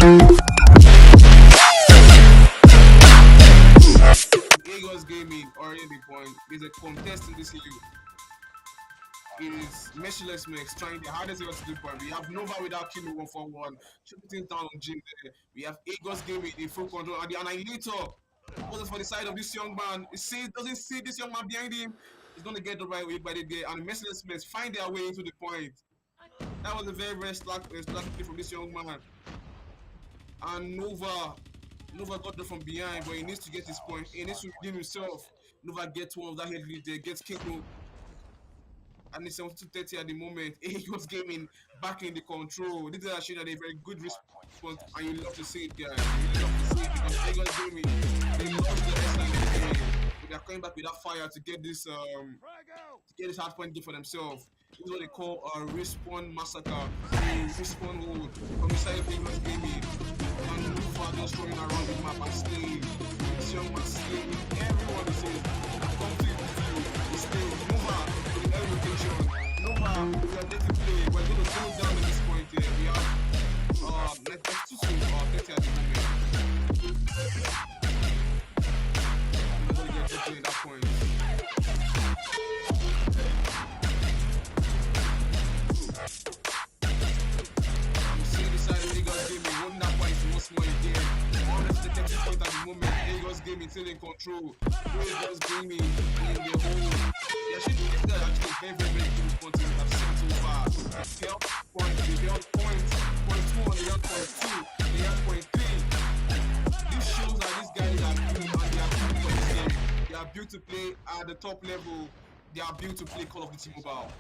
Lagos Gaming already the point. There's a contest in this league. It is Merciless Max trying the hardest ever to do point. We have Nova without Kilo 141, shooting things down on Jim there. We have Agos Gaming in full control, and the Annihilator was for the side of this young man. He doesn't see this young man behind him. He's going to get the right way by the day, and the Merciless Max find their way into the point. That was a very, very slack play from this young man. And Nova got there from behind, but he needs to get his point. He needs to redeem himself. Nova gets one of that head lead there, gets Kingo. And it's 72:30 at the moment. Eagles Gaming back in the control. This is actually a very good response, and you love to see it, guys. You love to see it because Eagles Gaming, they love the SNL game. They are coming back with that fire to get this hard point game for themselves. This is what they call a respawn massacre, a respawn hold from inside of Eagles Gaming. And Nova just running around the map and slaying. This young man slaying everyone he says. I come to you, he's slaying Nova with the air rotation. Nova, we are getting play. We're going to go down at this point here. We have let's 30 at the moment. We're going to get to play at that point. I'm seeing the side of Eagles Gaming, holding that point once more again. Honestly, the 30 point at the moment. Eagles Gaming still in control. Eagles Gaming in the hole. Yeah, this guy actually very, very, very good response I've seen so far. The help point, point 2 on the help point 2, the help point 3. This shows that these guys are built and they are built for this game. They are built to play at the top level. They are built to play Call of Duty Mobile.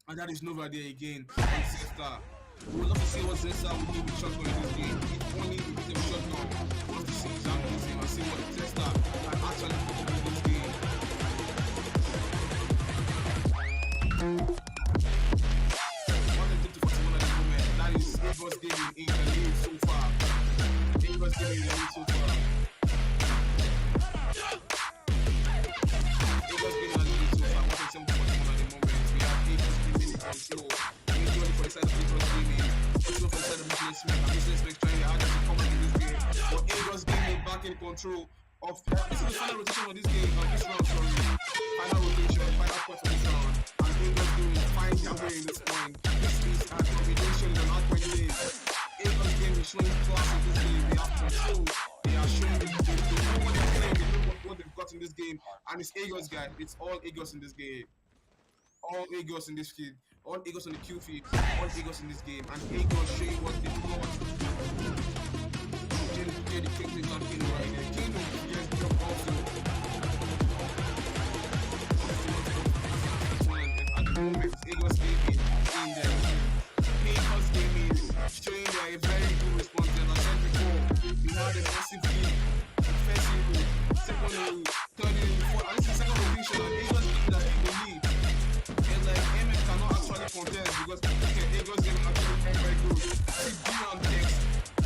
And that is Nova there again on Zesta. We would love to see what Zesta will do with shotgun in this game. If only we beat him shotgun, we love to see examples and see what Zesta can actually put in this game. What they did to 41 at the moment, that is Eagles Gaming in the lead so far. Eagles Gaming in the lead so far. Eagles Gaming in the lead so far. 171 at the moment. We have Eagles Gaming in control. Eagles for the side of Eagles Gaming. Also for the side of Merciless Max. Merciless Max trying hard to come back in this game. But Eagles Gaming back in control of this is the final rotation of this game, of this round, sorry. Final rotation, final point for this round. And Eagles Gaming find their way in this point. This is a combination in the last point game. Eagles Gaming showing class in this game. They have control. They are showing they know what they're playing, they know what they've got in this game. And it's Eagles, guys. It's all Eagles in this game. All Eagles in this field. All Eagles on the Q feed. All Eagles in this game. And Eagles showing what they've got. The King is not in right there. King is jump also. At the moment, Eagles Gaming in there. Eagles Gaming showing their very good response. As I said before, we had a massive lead. First lead, second lead, third lead, fourth. And this is the second rotation. And Eagles Gaming has been the lead. It's like MF cannot actually contest because Eagles Gaming are actually very, very good. See D on text.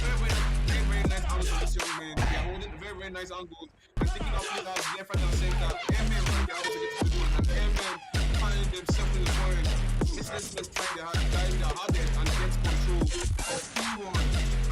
Very nice angles for this young man. They are holding very, very nice angles and taking out players left, right, and center. MM trying their hardest to get to the goal, and MM finding themselves in the point. Merciless trying their hardest and get control of P1.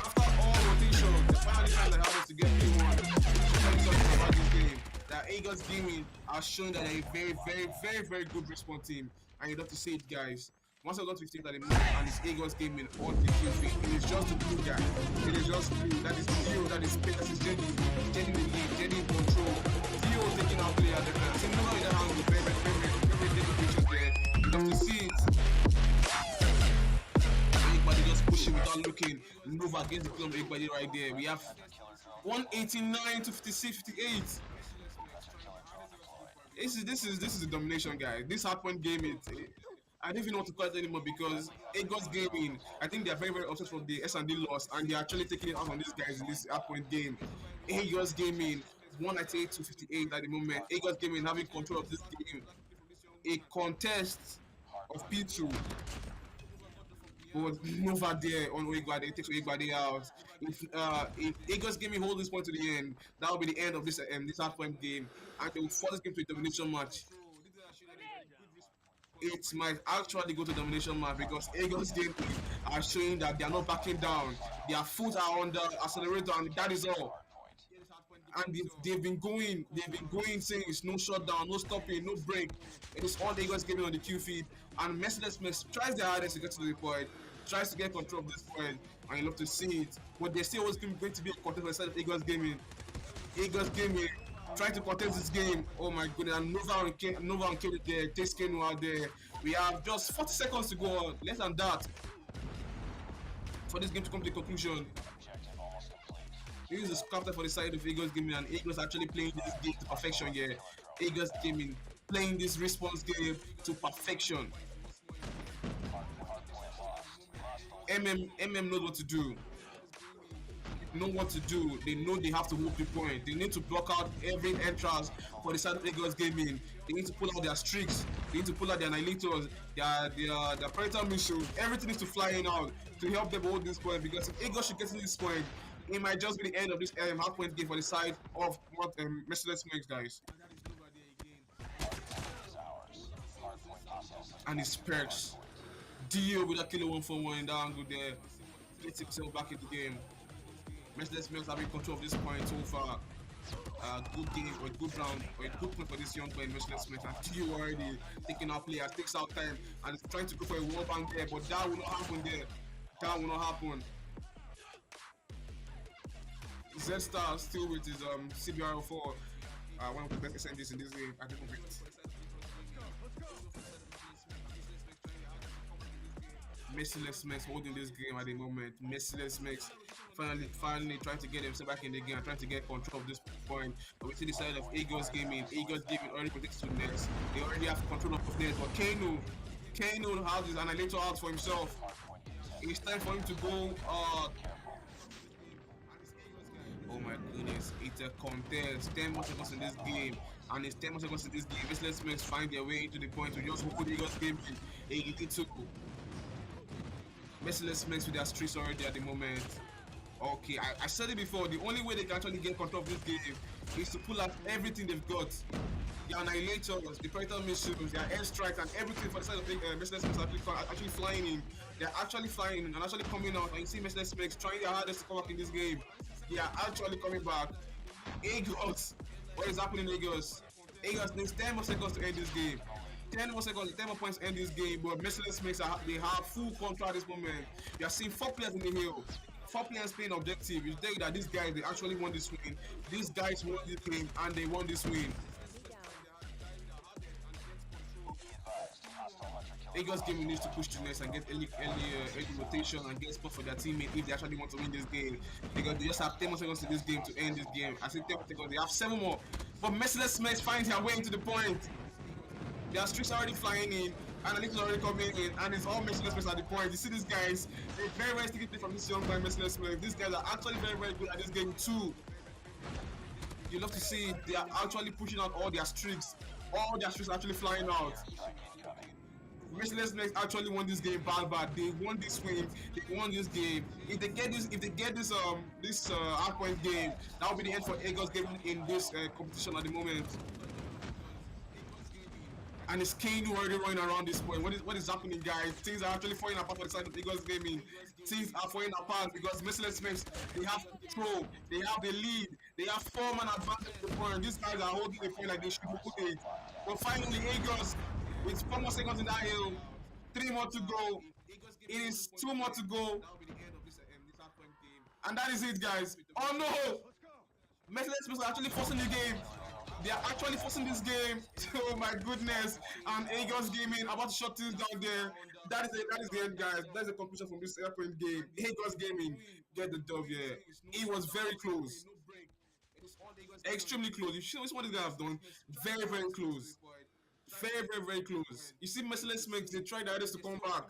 After all rotation, they finally find their hardest to get P1. To tell you something about this game, that Eagles Gaming are showing that they're a very, very, very, very good response team, and you have to see it, guys. Once I got to 15 at the moment, and it's Eagles Gaming on the kill feed. It is just the blue guy. It is just blue. That is Theo. That is Peter. That is Jenny. Jenny in the lead. Jenny in control. Theo taking out player defense. See, no one in the hand with very dedication there. You have to see it. Everybody just pushing without looking. Nova against the play of everybody right there. We have 189 to 56, 58. This is a domination, guys. This hard-point game I don't even know what to call it anymore because Eagles Gaming, I think they are very, very upset from the S&D loss and they are actually taking it out on these guys in this hard-point game. Eagles Gaming 198 to 58 at the moment. Eagles Gaming having control of this game. A contest of P2. But Nova there on Oegbade, takes Oegbade out. If Eagles Gaming hold this point to the end, that will be the end of this hard-point game and they will force this game to a domination match. it might actually go to domination match because Eagles game are showing that they are not backing down. Their foot are on the accelerator, and that is all. And they've been going, since no shutdown, no stopping, no break. It is all Eagles giving on the Q feed, and Mercedes Smith tries their hardest to get to the point, tries to get control of this point, and you love to see it. But they still always going to be a contest for the side of Eagles gaming. Eagles gaming trying to contest this game. Oh my goodness! And Nova and Kelly there, takes Kenu out there. We have just 40 seconds to go, less than that, for this game to come to a conclusion. This is captain for the side of Eagles Gaming, and Eagles actually playing this game to perfection here. Eagles Gaming playing this response game to perfection. MM knows what to do. Know what to do. They know they have to hold the point. They need to block out every entrance for the side of Eagles Gaming. They need to pull out their streaks. They need to pull out their annihilators, their predator missiles. Everything needs to fly in out to help them hold this point, because if Eagles should get to this point, it might just be the end of this half point game for the side of what Mercedes makes, guys. And his perks. Dio with a killer 1-for-1 in that angle there. Gets himself back in the game. Mercedes Mills having control of this point so far. Good game, or a good round, or a good point for this young player, Mercedes Smith. And Dio already taking out players, takes out time, and is trying to go for a wall bank there, but that will not happen there. That will not happen. Z-Star still with his CBR4, one of the best SMGs in this game at the moment. Merciless Max holding this game at the moment. Merciless Max finally trying to get himself back in the game and trying to get control of this point. But we see the side of Eagles Gaming. Eagles Gaming already protects to nets. They already have control of nets. But Kano has his annihilator out for himself. It's time for him to go. Oh my goodness, it's a contest. 10 more seconds in this game, and it's 10 more seconds in this game. Merciless Max find their way into the point to just hold Eagles Gaming. 82. Merciless Max with their streaks already at the moment. Okay, I said it before, the only way they can actually get control of this game is to pull out everything they've got. The annihilators, the predator missiles, their airstrikes, and everything for the side of Merciless Max actually flying in. They're actually flying in and actually coming out. And you see Merciless Max trying their hardest to come back in this game. They are actually coming back. Eagles, what is happening, Eagles? Eagles needs 10 more seconds to end this game. 10 more seconds, 10 more points to end this game, but Merciless Max, they have full control at this moment. You are seeing 4 players in the hill. 4 players playing objective. You tell you that these guys, they actually won this win. These guys won this game, and they won this win. Eagles Gaming needs to push to next and get early rotation and get spot for their teammate if they actually want to win this game. Because they just have 10 more seconds to this game to end this game. I say 10 more seconds, they have 7 more. But Merciless Max finds their way into the point. Their streaks are already flying in, and the is already coming in, and it's all Merciless Max at the point. You see these guys, they're very, very sticky play from this young guy, Merciless Max. These guys are actually very, very good at this game too. You love to see they are actually pushing out all their streaks. All their streaks are actually flying out. Merciless Max actually won this game bad. They won this win. They won this game. If they get this hard point game, that will be the end for Eagles Gaming in this competition at the moment. And it's Kano already running around this point. What is happening, guys? Things are actually falling apart for the side of Eagles Gaming. Things are falling apart because Merciless Max, they have control, they have the lead, they have 4-man advantage to the point. These guys are holding the point like they should put it. But finally, Eagles, with 4 more seconds in that hill, 3 more to go. It is 2 more to go. And that is it, guys. Oh no! Merciless Max are actually forcing the game. They are actually forcing this game. Oh my goodness! And Eagles Gaming about to shut things down there. That is the end, guys. That is the conclusion from this airplane game. Eagles Gaming get the dub here. It was very close, extremely close. You see what these guys have done? Very, very close. Very, very, very close. You see, Merciless Max, they tried their hardest to come back.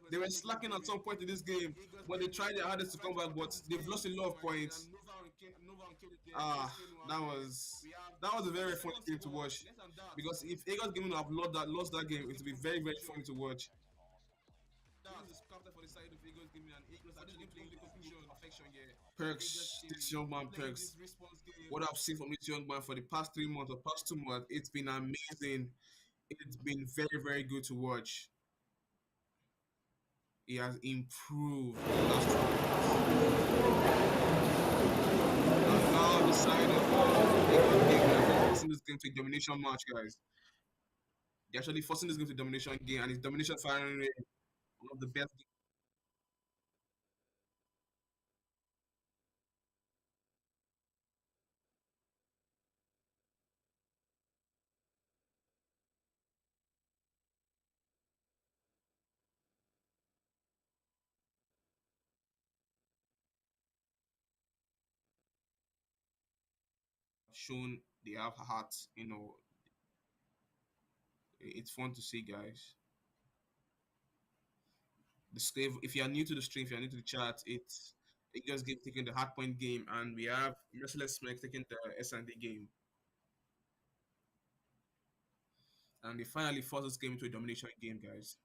They were slacking at some point in this game, but they tried their hardest to come back, but they've lost a lot of points. That was a very funny game to watch. Because if Eagles Gaming have lost that game, it would be very, very funny to watch. Perks, this young man Perks. What I've seen from this young man for the past 3 months or past 2 months, it's been amazing. It's been very, very good to watch. He has improved in the last 2 months. And now decided they're forcing this game to a domination match, guys. They're actually forcing this game to a domination game, and his domination firing rate one of the best shown they have heart. It's fun to see, guys. If you are new to the stream, if you are new to the chat, it's it just game taking the hard point game, and we have Merciless Smack taking the S&D game, and they finally forced this game into a domination game, guys.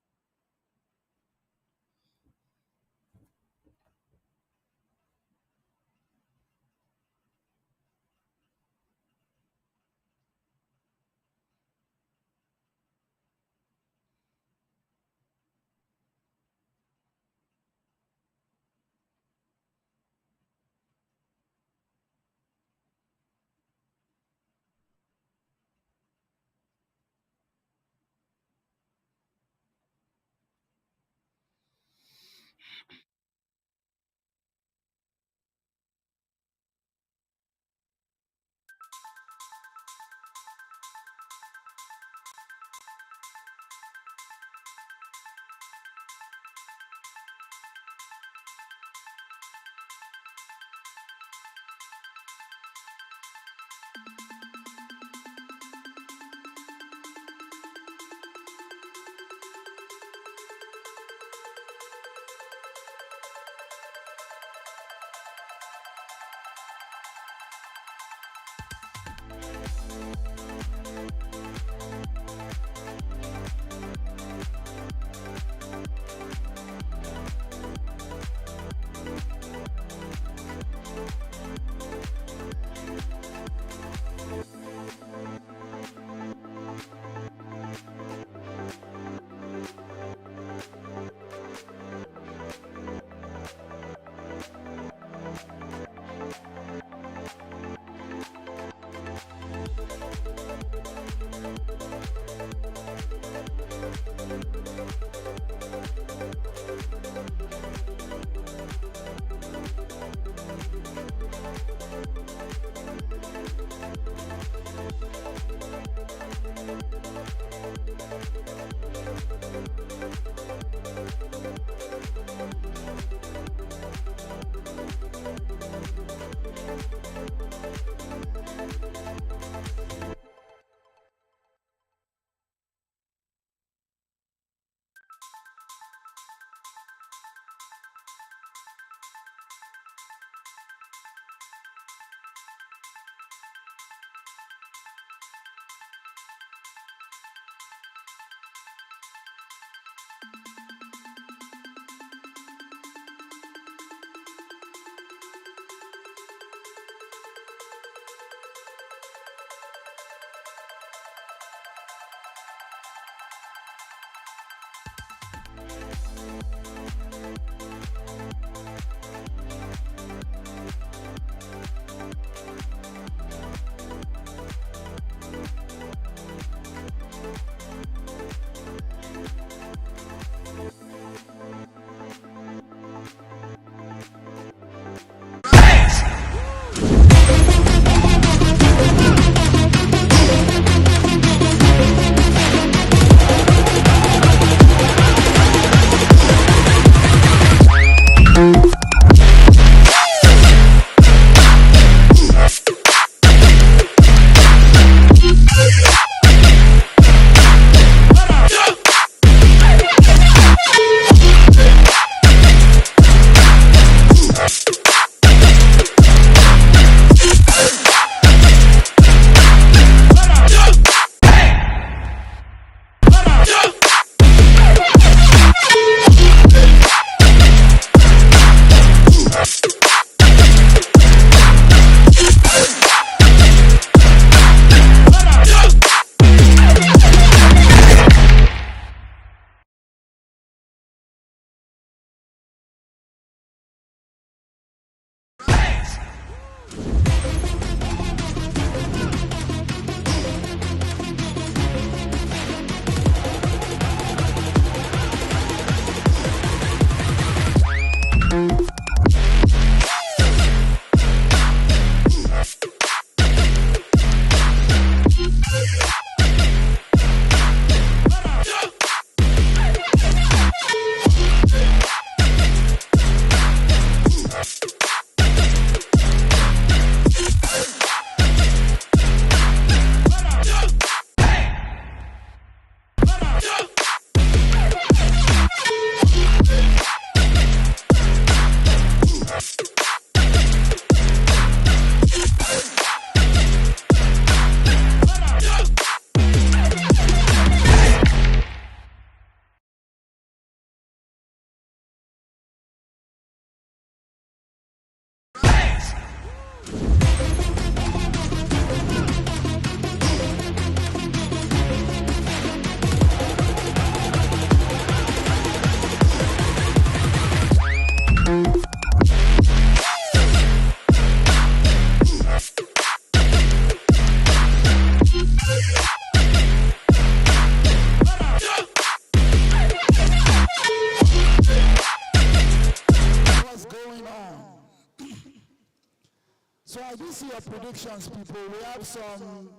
I do see your predictions, people. We have some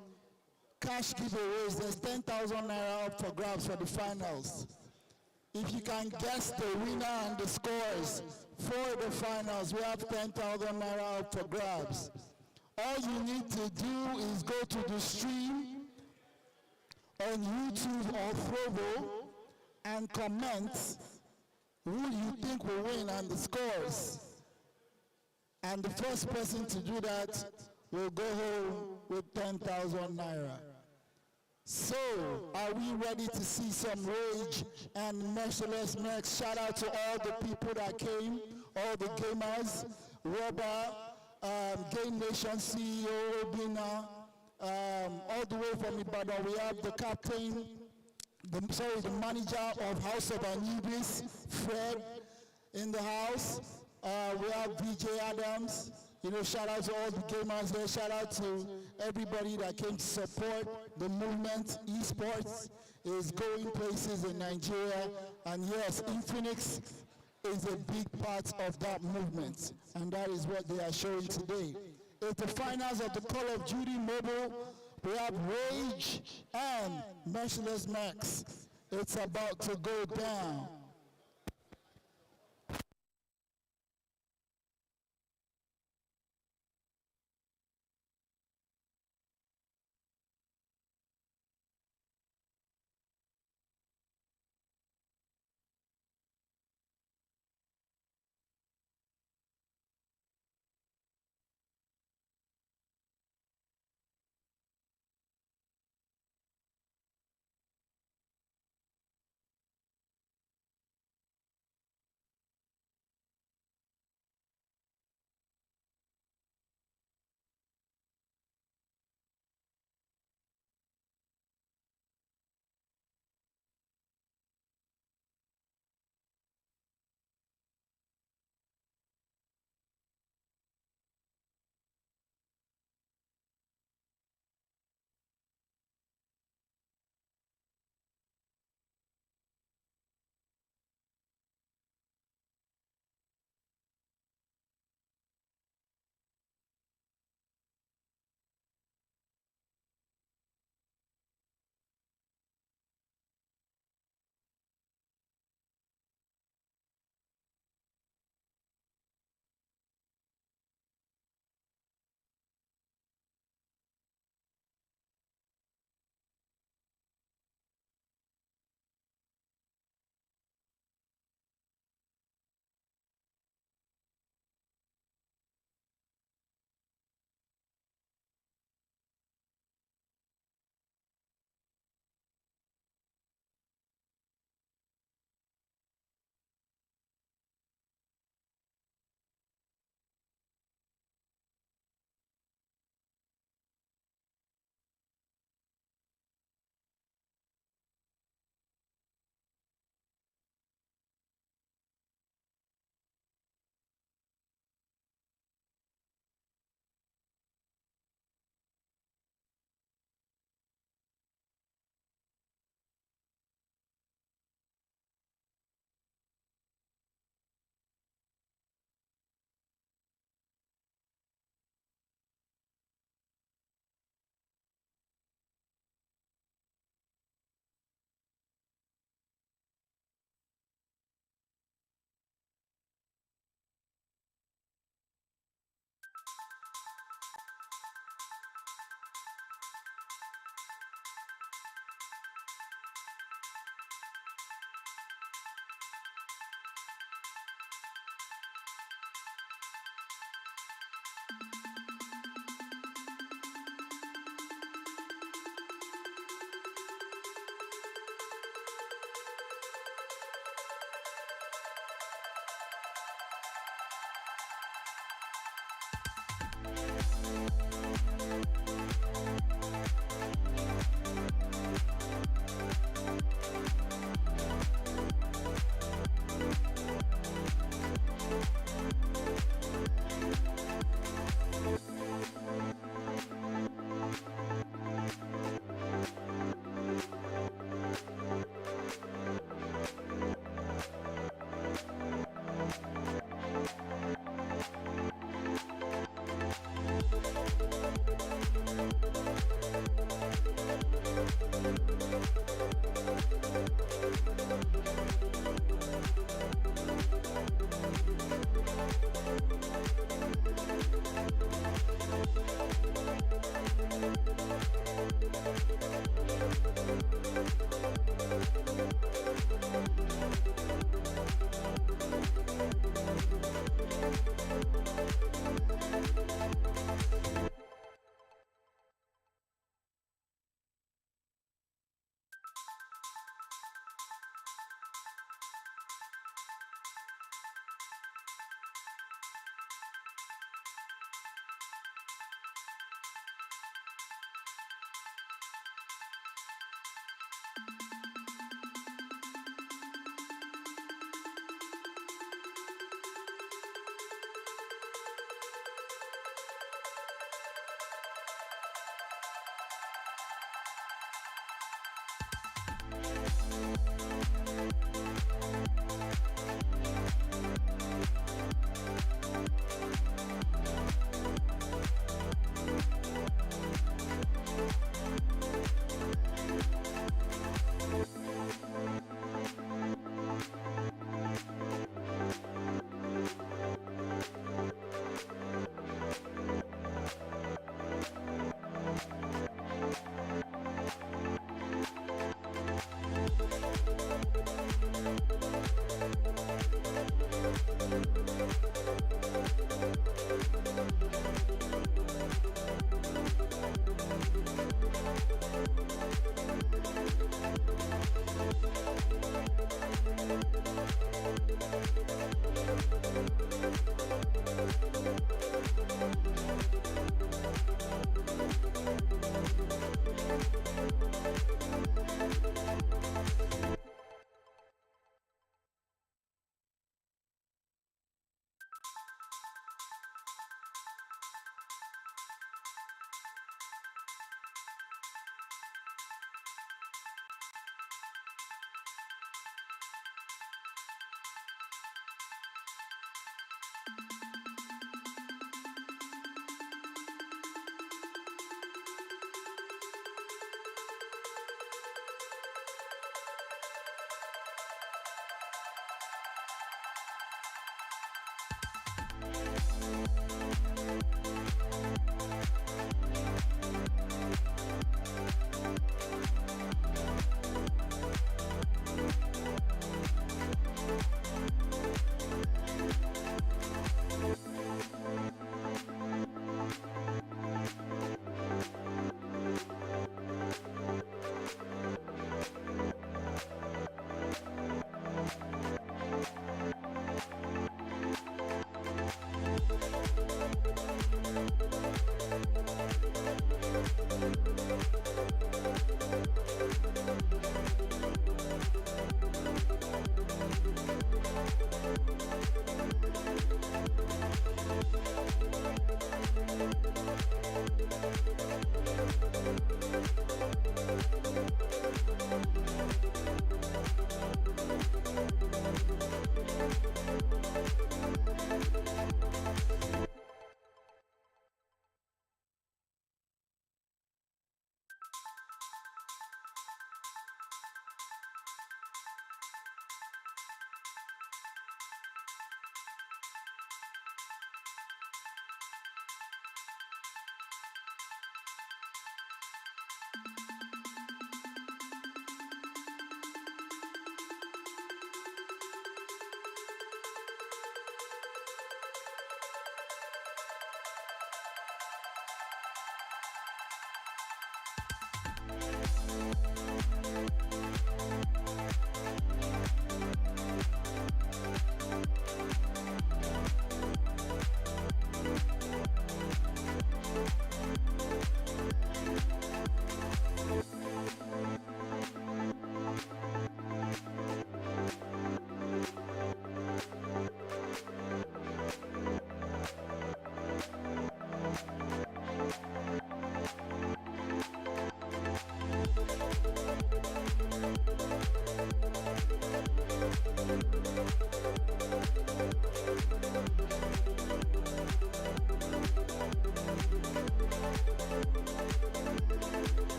cash giveaways. There's 10,000 naira up for grabs for the finals. If you can guess the winner and the scores for the finals, we have 10,000 naira up for grabs. All you need to do is go to the stream on YouTube or Trovo and comment who you think will win and the scores. And the first person to do that will go home with 10,000 naira. So, are we ready to see some rage and merciless next? Shout out to all the people that came, all the gamers, Robert, Game Nation CEO, Obina, all the way from Ibadan. We have the captain, the manager of House of Anubis, Fred, in the house. We have VJ Adams. You know, shout out to all the gamers there. Shout out to everybody that came to support the movement. Esports is going places in Nigeria. And yes, Infinix is a big part of that movement. And that is what they are showing today. It's the finals of the Call of Duty Mobile. We have Rage and Merciless Max. It's about to go down.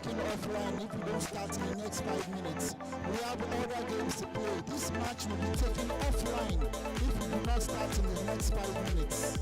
taken offline if we don't start in the next 5 minutes. We have other games to play. This match will be taken offline if we do not start in the next 5 minutes.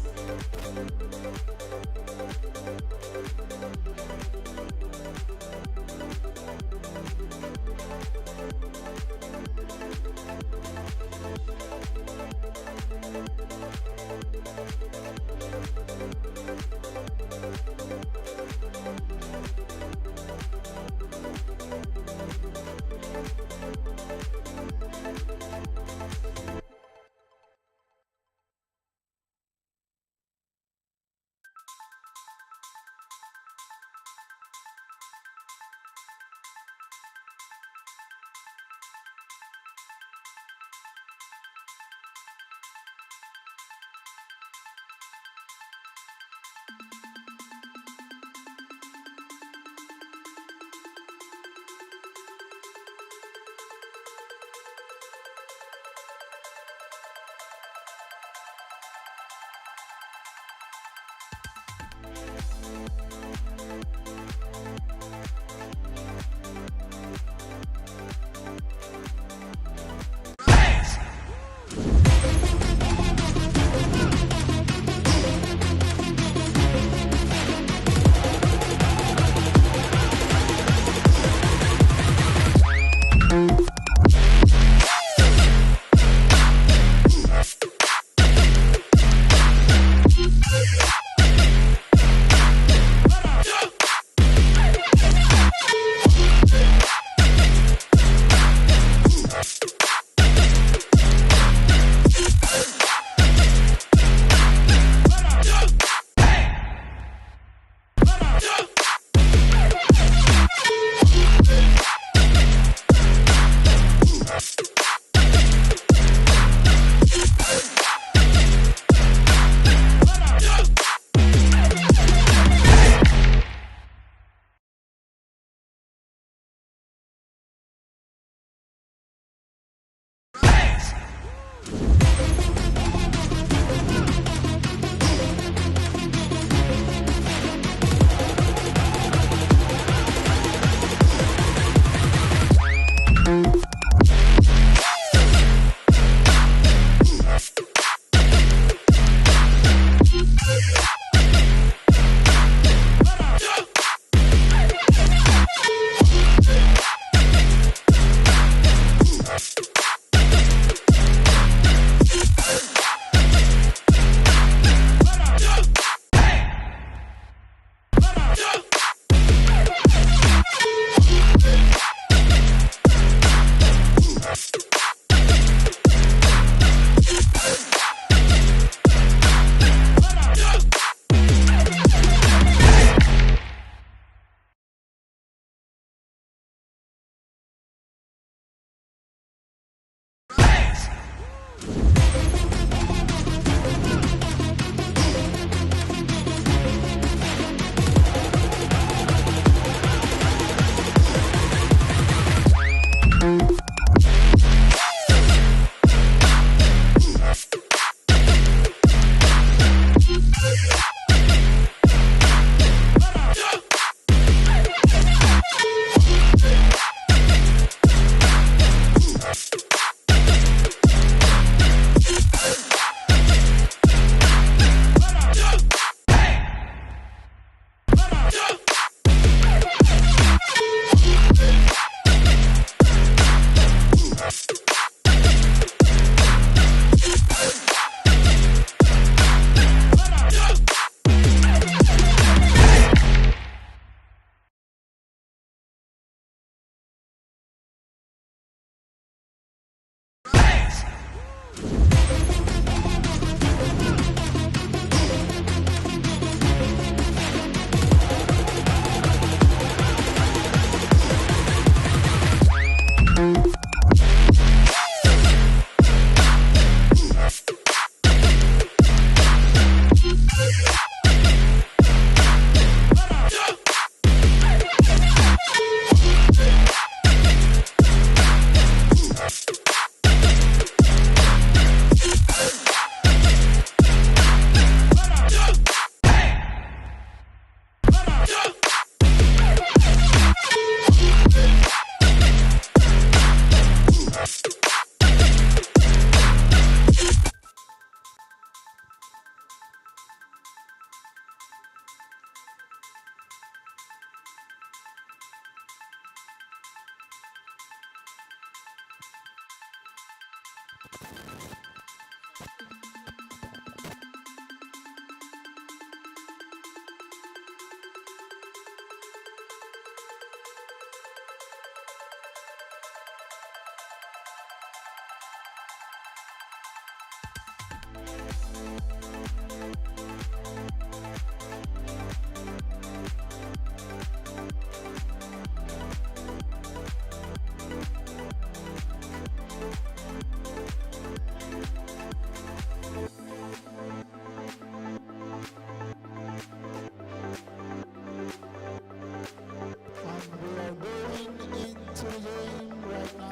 And we are going into the game right now.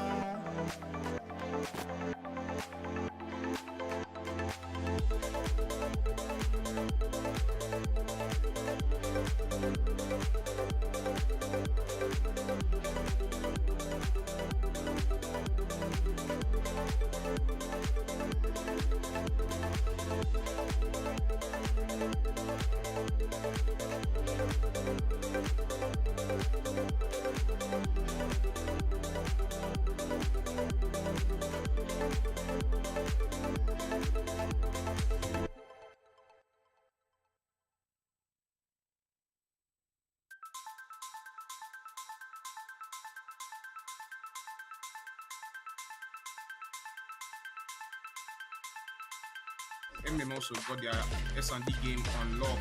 MM also got their S&D game on lock.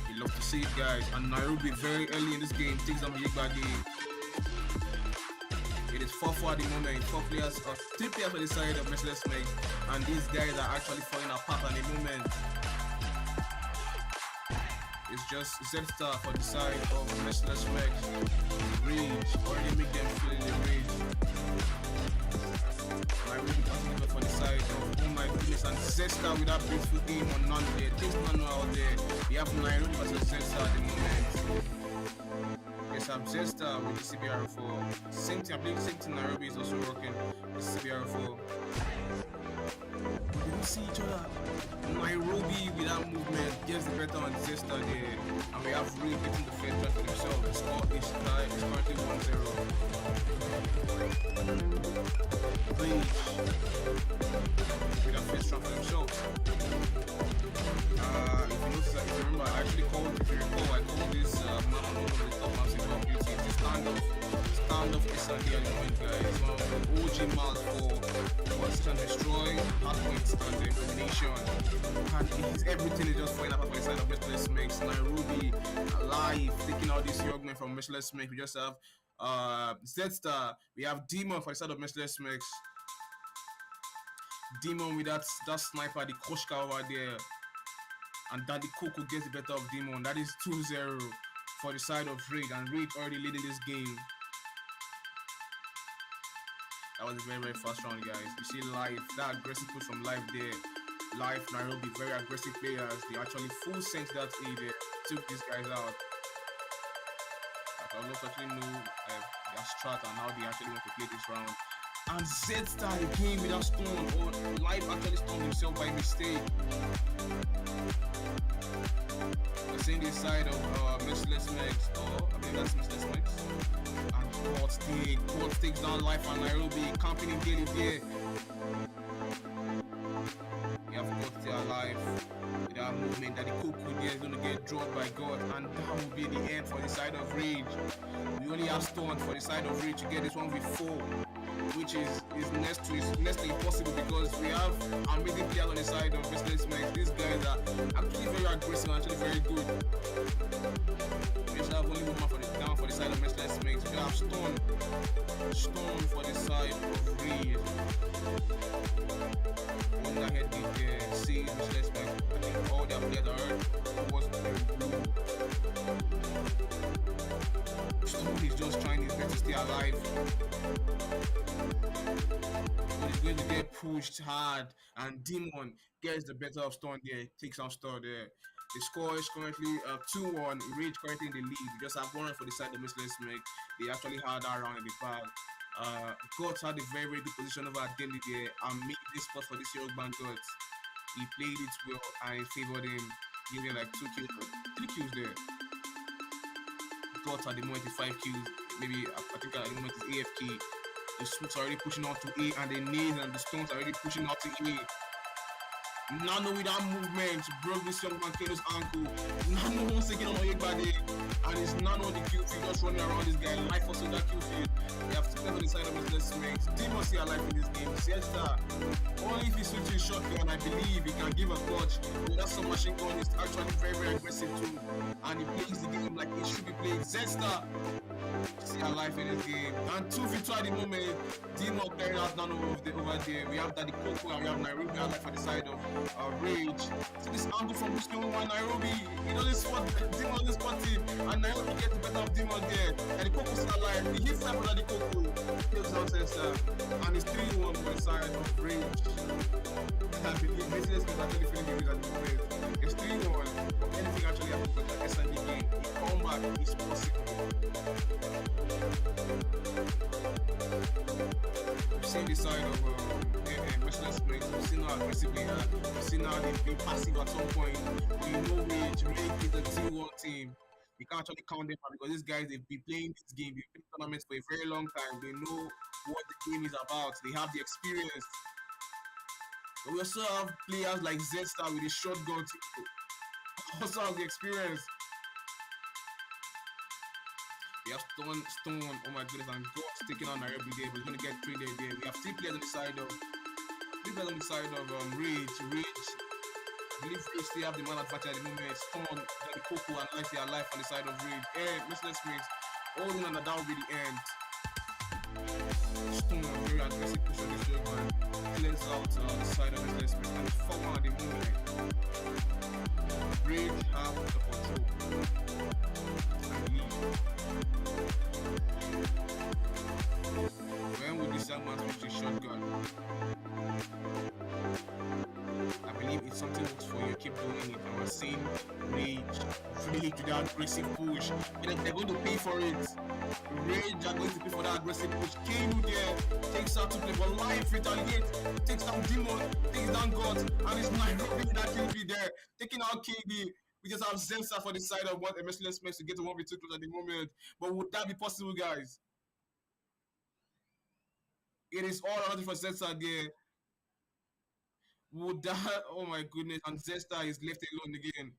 We love to see it, guys. And Nairobi very early in this game takes down Yigbade. It is 4-4 at the moment. 3 players on the side of Merciless Meg, and these guys are actually falling apart at the moment. It's just Z-Star for the side of Merciless Meg. Rage already make them feel the rage. Nairobi continue for the side of, oh my goodness, and Z-Star with that beautiful game on none there. There's none out there. We have Nairobi versus Z-Star at the moment. Yes, I'm Z-Star with the CBR4. Same thing, I believe same thing Nairobi is also working with CBR4. We don't see each other. Nairobi with that movement gives the better on Z-Star there. And we have really getting the first try for themselves. The score is currently 1-0. Please. With that first try for themselves. If you notice, if you remember, I actually called, if you recall, I called this map on one of the top maps in Call of Duty. It's standoff S&D at the moment, guys. One of the OG maps for Search and Destroy, hardpoints, and the combination. And it is everything is just falling apart for the side of Merciless Mix. Nairobi alive, taking out this young man from Merciless Mix. We just have Z-Star. We have Demon for the side of Merciless Mix. Demon with that sniper, the Koshka over there. And Daddy Coco gets the better of Demon. That is 2-0 for the side of Raid. And Raid already leading this game. That was a very, very fast round, guys. You see Life, that aggressive push from Life there. Life, Nairobi, very aggressive players. They actually full sent that A there. Took these guys out. I don't actually know their strat and how they actually want to play this round. And Z-Star again without stone. Or Life actually stoned himself by mistake. We're seeing this side of Merciless Max. That's Merciless Max. And God takes down Life and Nairobi, camping in daily there. You have God stay alive. With that movement that the Kuku there is going to get dropped by God, and that will be the end for the side of Rage. We only have Stone for the side of Rage to get this one with 4, which is next to impossible because we have amazing players on the side of Merciless Max. These guys are actually very aggressive and actually very good. We just have only one man for the down for the side of Merciless Max. We have Stone for the side of Rage. One that head with the C Merciless Max. I think all their players are hurt. It wasn't very good. Stone is just trying his best to stay alive. But he's going to get pushed hard, and Demon gets the better of Stone there, takes on Stone there. The score is currently 2-1. Rage currently in the lead. We just have one run for the side of Merciless Max. They actually had that round in the bag. Guts had a very, very good position over Delhi there and made this spot for this Yorkban Guts. He played it well and it favored him, giving like 3 kills there. Guts at the moment is 5 kills. Maybe I think at the moment is AFK. The Smokes are already pushing out to A, and the Nays and the Stones are already pushing out to A. Nano with that movement broke this young man Kano's ankle. Nano once again on Oyegbade, and it's Nano on the kill field just running around this guy. Life also that kill field. They have to play on the side of his left mates. Demon see alive in this game. Says that only if he switches shotgun, I believe he can give a clutch. But that submachine gun is actually very, very aggressive too. And he plays the game like he should be playing. Zesta see alive in this game. And 2v2 at the moment. Demon carrying out Nano over there. We have Daddy Coco and we have Nairobi alive at the side of Rage. So this angle from Bruce Lee one Nairobi, he doesn't spot Demon on this spot him, and Nairobi gets the better of Demon there. And the Coco's still alive. He hits that for the Coco. Kills out Sensor. And it's 3-1 for the side of Rage. I believe Mercedes is actually feeling the at the moment. It's 3-1. But anything actually happens with the SND game, the comeback is possible. We've seen the side of Mercedes players. We've seen how aggressive they are. We've seen how they've been passive at some point. We know Rage is a T1 team. We can't actually count them out because these guys, they've been playing this game, they've been tournaments for a very long time. They know what the game is about. They have the experience. But we also have players like Zesta with his shotgun too. Also have the experience. We have Stone, oh my goodness, and Gox taking on Nairobi there. We're gonna get 3 there. We have 3 players on the side of Rage. I believe Rage still have the man advantage at the moment. Stone, Daddy Coco, and Life, they are alive on the side of Rage. Merciless Springs, holding on, and that will be the end. Stone, very aggressive push on this young man. Clears out the side of Merciless Springs, and it's 4-1 at the moment. Rage have the control. And lead. When will this young man switch to shotgun? I believe it's something works for you. Keep doing it. And we're seeing Rage really do that aggressive push. They're going to pay for it. Rage are going to pay for that aggressive push. Kano there takes out to play for life, retaliates, takes down Demon, takes down God, and it's Nairobi that can be there. Taking out KD. We just have Zensa for the side of what Merciless makes to get to 1v2 close at the moment. But would that be possible, guys? It is all or nothing for Zensa there. Would that, oh my goodness, and Zesta is left alone again.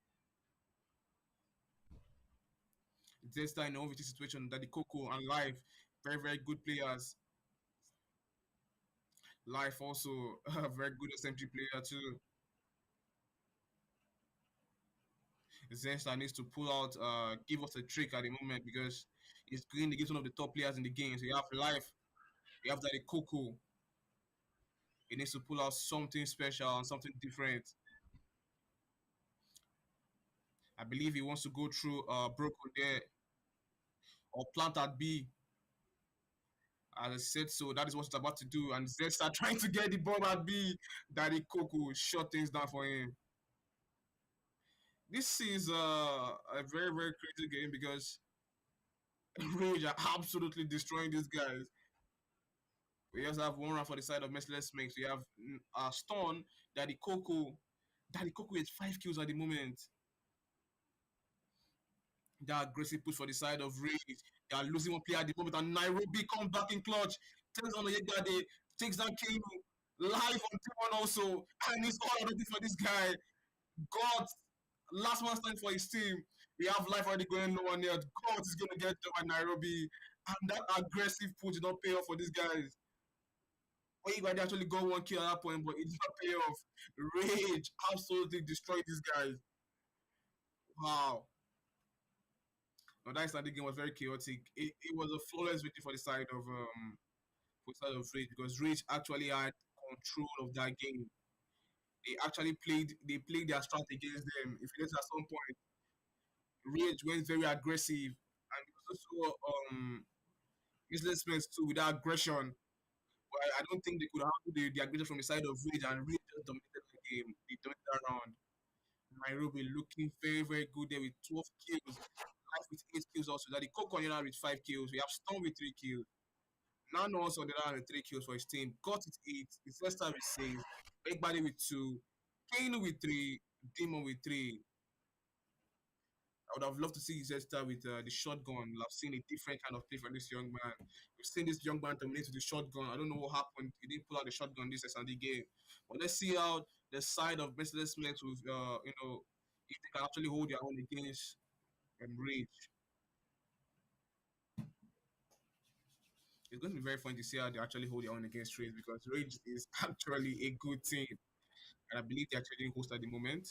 Zesta in the 1v2 situation, Daddy Coco and Life, very, very good players. Life also a very good SMG player too. Zesta needs to pull out, give us a trick at the moment because he's going against one of the top players in the game. So you have Life, you have Daddy Coco. He needs to pull out something special and something different. I believe he wants to go through Broco there or plant at B. As I said, so that is what he's about to do. And Zesta trying to get the bomb at B. Daddy Coco shut things down for him. This is a very, very crazy game because Rage are absolutely destroying these guys. We also have one round for the side of Merciless Mix. We have Stone, Daddy Coco. Daddy Coco has 5 kills at the moment. That aggressive push for the side of Rage. They are losing one player at the moment, and Nairobi comes back in clutch. Takes on the Yegade, takes down Kano. Live on T1 also. And it's all already for this guy. God, last man stand for his team. We have Life already going nowhere near. God is going to get them at Nairobi. And that aggressive push did not pay off for these guys. Oyegbade actually got 1 kill at that point, but it did not pay off. Rage absolutely destroyed these guys. Wow. Now that Icelandic game was very chaotic. It was a flawless victory for the side of Rage because Rage actually had control of that game. They played their strategy against them. If you notice at some point, Rage went very aggressive and also useless too with that aggression. But I don't think they could handle the aggression from the side of Rage, and Rage just dominated the game. They dominated that round. Nairobi looking very, very good there with 12 kills. Life with 8 kills also. That the Coco on the other with 5 kills. We have Storm with 3 kills. Nano also on the other with 3 kills for his team. Got it 8. His first time with 6. Egbade with 2. Kano with 3. Demon with 3. I would have loved to see Zesta with the shotgun. I've seen a different kind of play from this young man. We've seen this young man terminate with the shotgun. I don't know what happened. He didn't pull out the shotgun this SND game. But let's see how the side of Mercedes Smith with if they can actually hold their own against Rage. It's going to be very fun to see how they actually hold their own against Rage because Rage is actually a good team. And I believe they're actually host at the moment.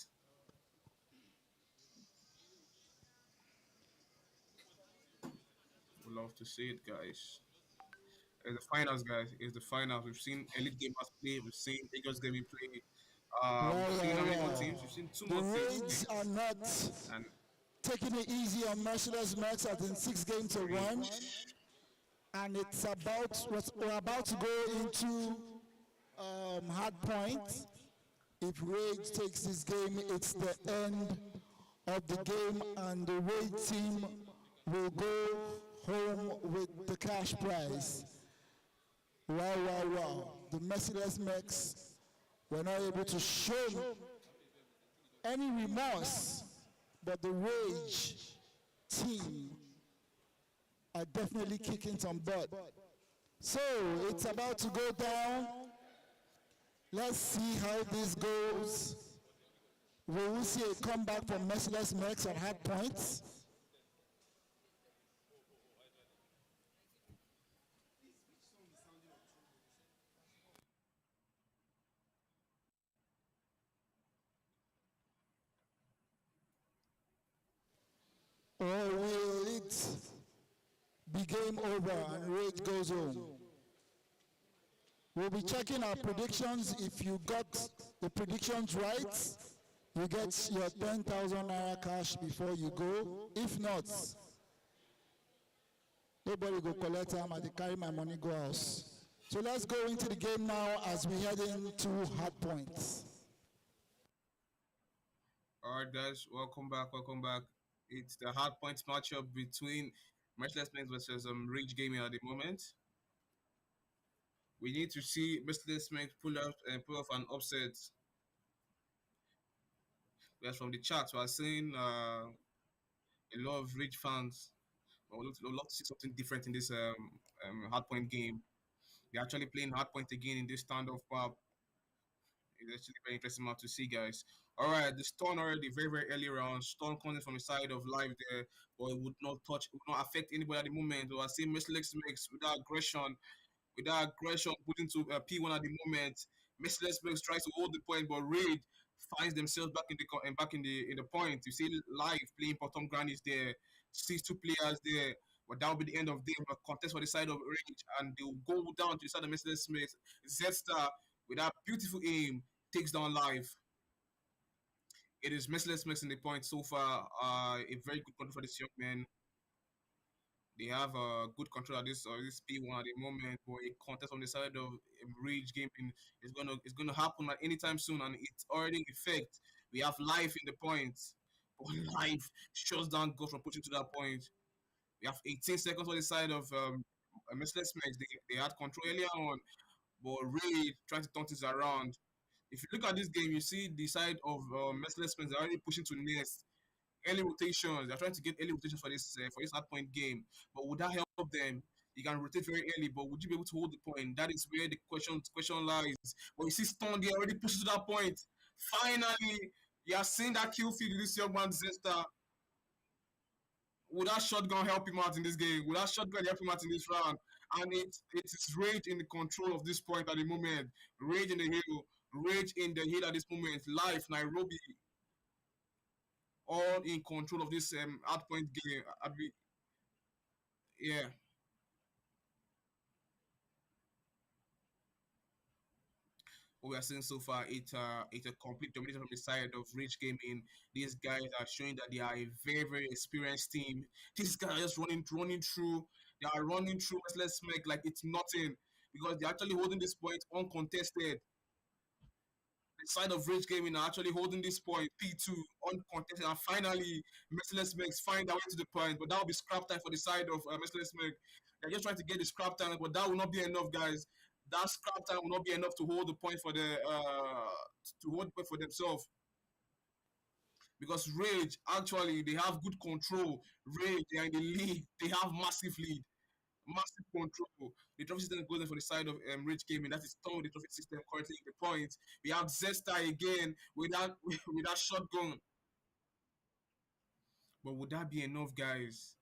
Would love to see it, guys. The finals, guys. It's the finals. We've seen Elite Gamers play. We've seen Lagos Gaming play. We've seen how many more teams? We've seen two The more teams Raids play. are not And taking it easy on Merciless Max at in 6 games to 1. And we're about to go into hard point. If Rage takes this game, it's the end of the game, and the Rage team will go home with the cash prize. Wow, wow, wow. The Merciless Max were not able to show any remorse, but the Rage team are definitely kicking some butt. So it's about to go down. Let's see how this goes. We will see a comeback from Merciless Max at hard points. Or will it be game over and Rage goes home? We'll be checking our predictions. If you got the predictions right, you get your 10,000 naira cash before you go. If not, nobody go collect them and they carry my money go house. So let's go into the game now as we head into hard points. all right, guys, welcome back. Welcome back. It's the hard points matchup between Merciless Max versus Rage Gaming at the moment. We need to see Merciless Max pull off an upset. Because from the chat, we are seeing a lot of Rage fans. We'd love to see something different in this hardpoint game. They're actually playing hardpoint again in this standoff map. It's actually very interesting map to see, guys. All right, the stun already very very early round. Stun coming from the side of live there, but it would not affect anybody at the moment. So I see Merciless Max with that aggression put into P1 at the moment. Merciless Max tries to hold the point, but Raid finds themselves back in the point. You see live playing bottom ground is there, sees two players there, but that will be the end of them. A contest for the side of Rage, and they'll go down to the side of Merciless Max. Zesta with that beautiful aim takes down live. It is Merciless Max in the point so far. A very good control for this young man. They have a good control at this P1 at the moment, but a contest on the side of Rage Gaming is gonna happen at any time soon, and it's already in effect. We have life in the point, but life shuts down Ghost from pushing to that point. We have 18 seconds on the side of Merciless Max. They had control earlier on, but really trying to turn things around. If you look at this game, you see the side of Merciless Max. They're already pushing to nest early rotations. They're trying to get early rotations for this hard point game. But would that help them? You can rotate very early, but would you be able to hold the point? That is where the question lies. But you see Stone, they already pushed to that point. Finally, you are seeing that kill feed with this young man Zesta. Would that shotgun help him out in this game? Would that shotgun help him out in this round? And it is Rage in the control of this point at the moment. Rage in the hill. Rage in the hill at this moment. Live Nairobi all in control of this outpoint game. Yeah. What we are seeing so far, it's a complete domination from the side of Rich Gaming. These guys are showing that they are a very very experienced team. These guys are just running through. They are running through Let's make like it's nothing because they're actually holding this point uncontested. The side of Rage Gaming are actually holding this point P2 uncontested, and finally Merciless Max find their way to the point, but that will be scrap time for the side of Merciless Max. They're just trying to get the scrap time, but that will not be enough, guys. That scrap time will not be enough to hold the point for the to hold the point for themselves. because Rage actually they have good control. Rage they are in the lead. They have massive lead, massive control. The trophy system goes in for the side of Rage Gaming. That is Tom with the trophy system currently in the point. We have Zesta again with that with that shotgun. But would that be enough, guys?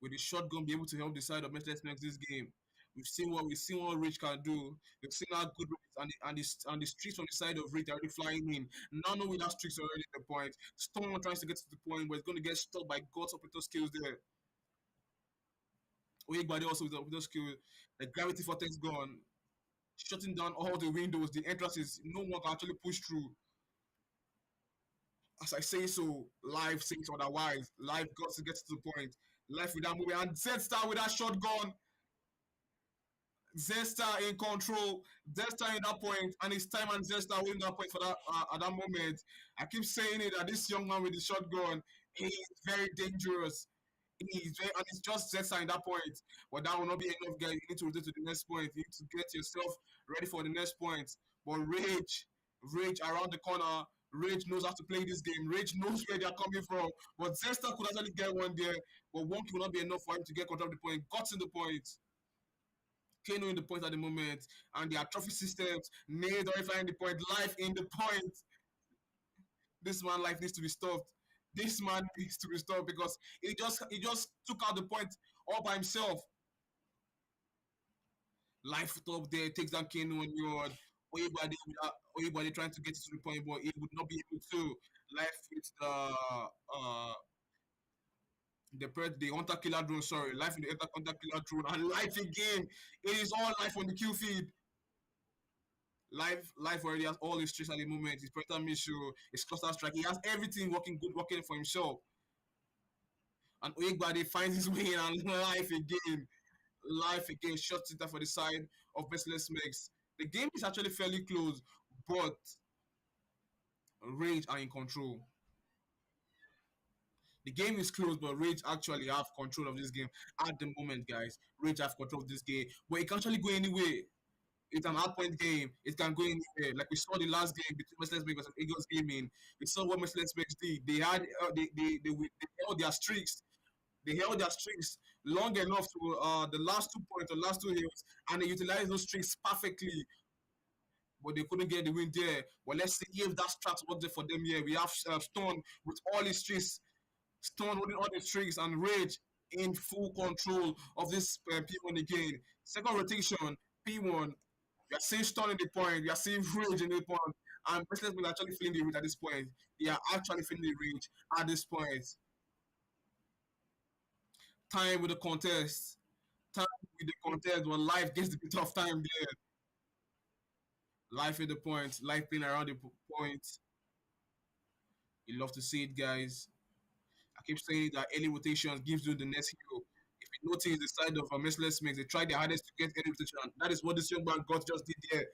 Will the shotgun be able to help the side of Merciless next this game? We've seen what Rich can do. We've seen how good Rich and the streaks on the side of Rich are already flying in. Nano with that streaks already at the point. Stone tries to get to the point where it's going to get stuck by God's operator skills there. Oyegbade also with the operator skill. The gravity vortex gone, shutting down all the windows, the entrances. No one can actually push through. As I say so, life says otherwise. Life got to get to the point. Life with that movie and Z-Star with that shotgun. Zesta in control, Zesta in that point, and it's time and Zesta winning that point for that at that moment. I keep saying it that this young man with the shotgun, he is very dangerous. He's very, and it's just Zesta in that point. But that will not be enough, guys. You need to rotate to the next point. You need to get yourself ready for the next point. But Rage around the corner. Rage knows how to play this game. Rage knows where they are coming from. But Zesta could actually get one there, but one will not be enough for him to get control of the point. Got in the point. Kano in the point at the moment, and their trophy systems, Nade already flying the point, life in the point. This man life needs to be stopped. This man needs to be stopped because he just took out the point all by himself. Life top there takes down Kano on yard. Oyebade trying to get to the point, but he would not be able to. Life with the hunter killer drone, sorry, life in the hunter killer drone, and life again. It is all life on the kill feed. Life already has all his tricks at the moment. His predator mission, his cluster strike. He has everything working good, working for himself. And Oyegbade finds his way in and life again. Life again shuts it down for the side of Merciless Mix. The game is actually fairly close, but Rage are in control. The game is close, but Rage actually have control of this game at the moment, guys. Rage have control of this game, but it can actually go anywhere. It's an hard point game. It can go anywhere. Like we saw the last game between Merciless Makers and Eagles Gaming. We saw what Merciless Makers did. They held their streaks. They held their streaks long enough to the last 2 points or last two hills, and they utilized those streaks perfectly. But they couldn't get the win there. But let's see if that strat worked there for them here. We have Stone with all his streaks, Stone holding all the strings, and Rage in full control of this P1 again. Second rotation, P1. We are seeing Stone in the point. We are seeing Rage in the point. And Merciless will actually feeling the rage at this point. They are actually feeling the rage at this point. Time with the contest. Time with the contest, but life gets the bit of time there. Life in the point. Life playing around the point. You love to see it, guys. I keep saying that early rotations gives you the next hero. If you notice the side of Merciless Mix, they try their hardest to get early rotation. That is what this young man got just did there.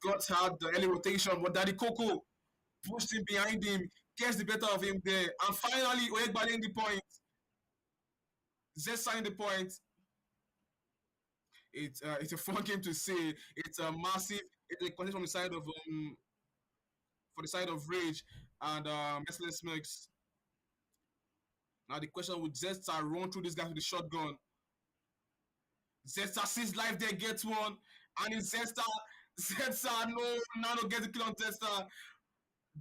Got had the early rotation, but Daddy Coco pushed him behind him, gets the better of him there, and finally Oyegbade in the point. Zesa in the point. It's a fun game to see. It's a massive. It's a contest from the side of for the side of Rage and Merciless Mix. Now the question with Zesta run through this guy with the shotgun. Zesta sees life there, gets one, and it's Zesta, no, Nano gets the kill on Zesta.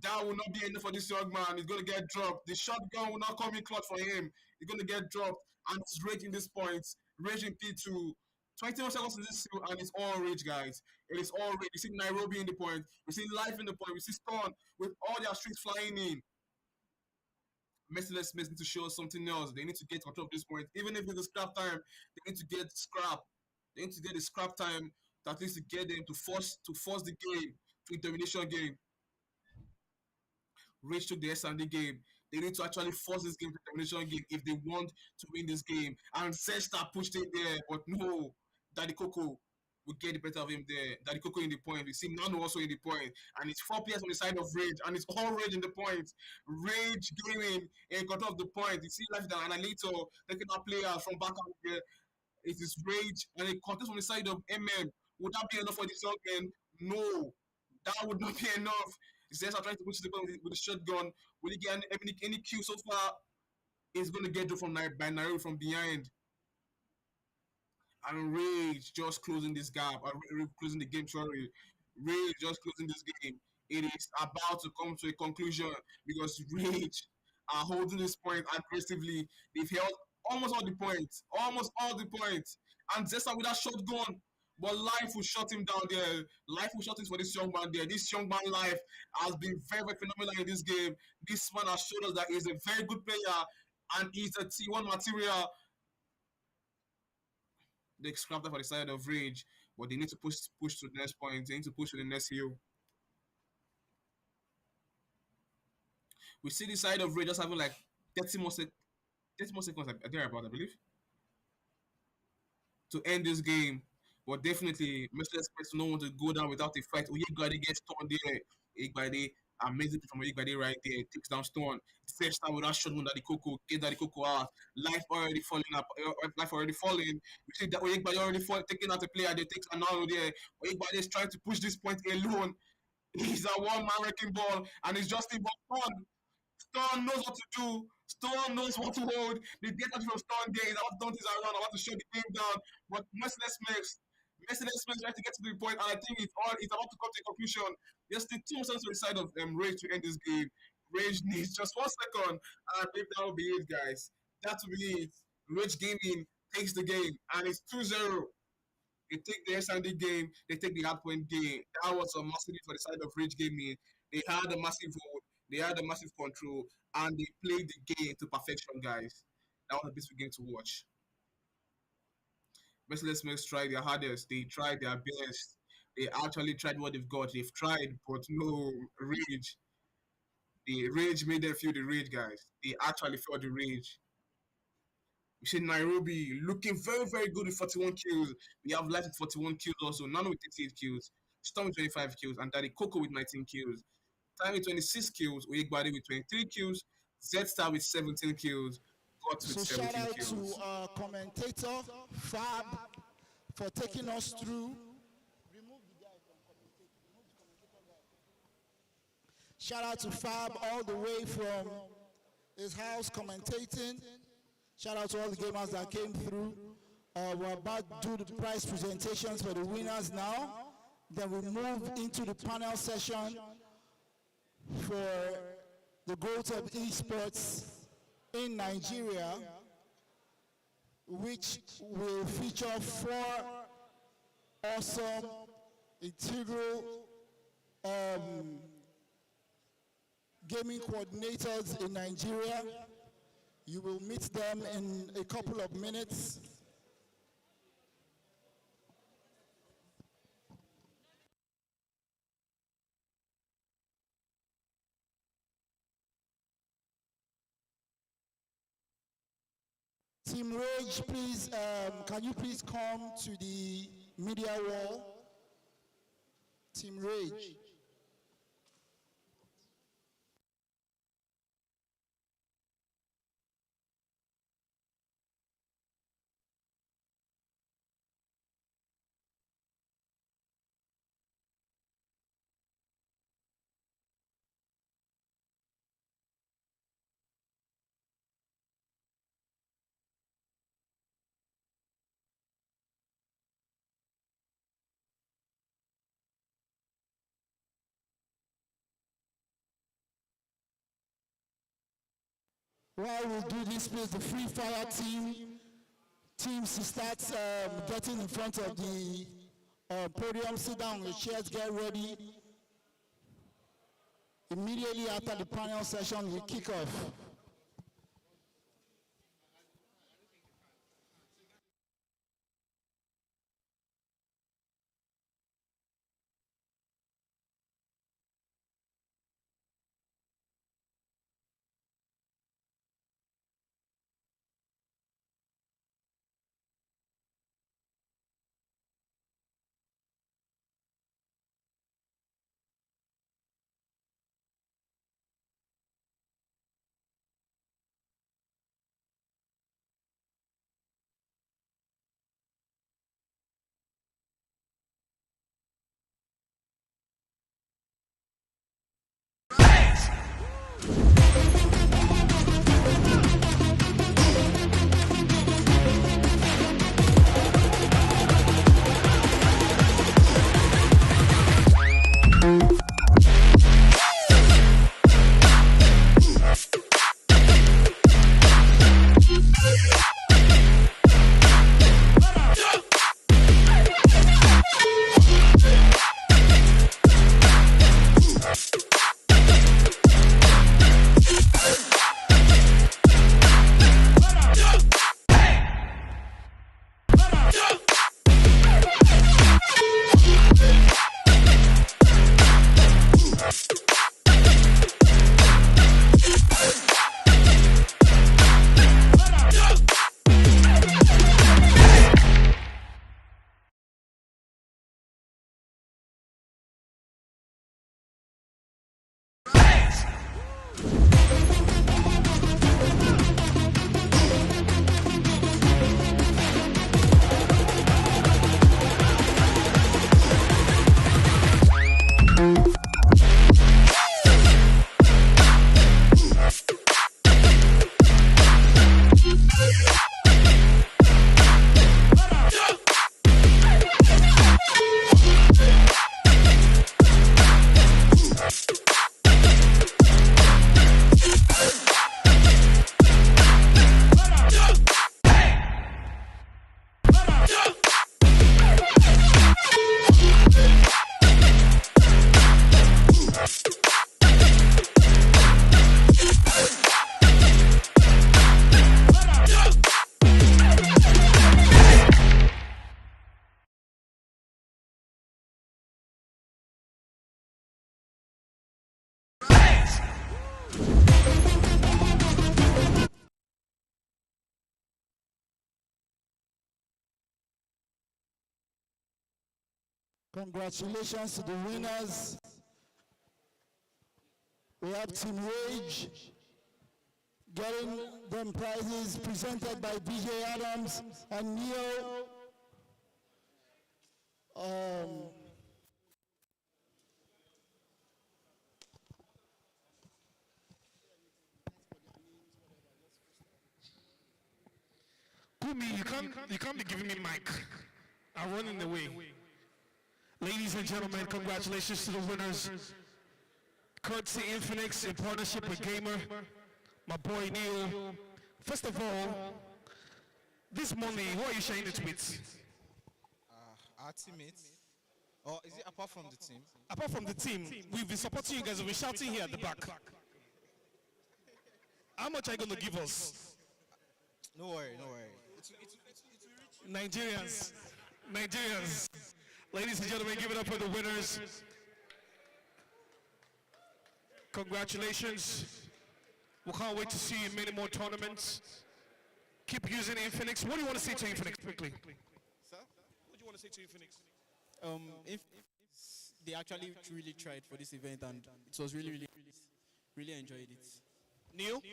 That will not be enough for this young man. He's gonna get dropped. The shotgun will not come in clutch for him. He's gonna get dropped, and it's Rage in this point. Rage in P2. 21 seconds in this field, and it's all Rage, guys. It is all Rage. You see Nairobi in the point. We see Life in the point. We see Stone with all their streaks flying in. Merciless Mix need to show us something else. They need to get control of this point. Even if it's a scrap time, they need to get scrap. They need to get the scrap time to at least to get them to force the game to a domination game. Rage took the S&D game. They need to actually force this game to domination game if they want to win this game. And Zesta pushed it there, but no. Daddy Coco will get the better of him there. Daddy Coco in the point. We see Nano also in the point. And it's 4 players on the side of Rage. And it's all Rage in the point. Rage gaming in control of the point. You see Life the Annihilator taking out players from back out there. It is Rage and a contest on the side of MM. Would that be enough for this young man? No. That would not be enough. Zest are trying to push the ball with the shotgun. Will he get any kill so far? He's going to get through from by Nairo from behind. And Rage just closing this gap, closing the game, sorry. Rage just closing this game. It is about to come to a conclusion because Rage are holding this point aggressively. They've held almost all the points. And Zesta with that shotgun, but life will shut him down there. Life will shut him for this young man there. This young man life has been very, very phenomenal in this game. This man has showed us that he's a very good player and he's a T1 material. They scrapped that for the side of Rage, but they need to push to the next point. They need to push to the next hill. We see the side of Rage just having like 30 more, 30 more seconds, thereabout, I believe, to end this game. But definitely, Mercedes expects no one to go down without a fight. Oyegbade gets torn there. Oyegbade, amazing from Oyegbade right there. Takes down Stone. First time without shotgun Daddy Coco. Get Daddy Coco out. Life already falling up. Life already falling. We see that Oyegbade already taking out the player. They takes Analo there. Oyegbade is trying to push this point alone. He's a one-man wrecking ball. And it's just in Stone. Stone knows what to do. Stone knows what to hold. The data from Stone there is about to turn things around. About to shut the game down. But Mercedes Smith trying to get to the point, and I think it's about to come to a conclusion. There's still 2 seconds to the side of Rage to end this game. Rage needs just 1 second, and I believe that will be it, guys. That will be it. Rage Gaming takes the game, and it's 2-0. They take the S&D game, they take the hardpoint game. That was a massive hit for the side of Rage Gaming. They had a massive hold, they had a massive control, and they played the game to perfection, guys. That was a beautiful game to watch. Merciless Max tried their hardest. They tried their best. They actually tried what they've got. They've tried, but no rage. The rage made them feel the rage, guys. They actually felt the rage. We see Nairobi looking very, very good with 41 kills. We have Light with 41 kills also. Nano with 38 kills. Storm with 25 kills. And Daddy Coco with 19 kills. Time with 26 kills. Oyegbade with 23 kills. Z-Star with 17 kills. Got with So shout 17 out kills. to our commentator, Fab, for taking us through. Shout out to Fab all the way from his house commentating. Shout out to all the gamers that came through. We're about to do the prize presentations for the winners now. Then we move into the panel session for the growth of esports in Nigeria, which will feature 4 awesome, integral gaming coordinators in Nigeria. You will meet them in a couple of minutes. Team Rage, please, can you please come to the media wall? Team Rage. While we do this, please, the Free Fire teams to start getting in front of the podium. Sit down with chairs, get ready. Immediately after the panel session, we kick off. Congratulations to the winners. We have Team Rage getting them prizes presented by DJ Adams and Neo. Kumi, you can't be giving me mic. I'm running away. Ladies and gentlemen, congratulations to the winners. Courtesy Infinix in partnership with Gamer, my boy Neil. First of all, this money, who are you sharing it with? Our teammates. Or is it apart from the team? Apart from the team, we've been supporting you guys, we've been shouting here at the back. How much are you going to give us? No worry, no worry. Nigerians. Ladies and gentlemen, give it up for the winners. Congratulations. We can't wait to see you in many more tournaments. Keep using Infinix. What do you want to say to Infinix quickly? Sir? What do you want to say to Infinix? If they actually really tried for this event and it was really enjoyed it. Neil?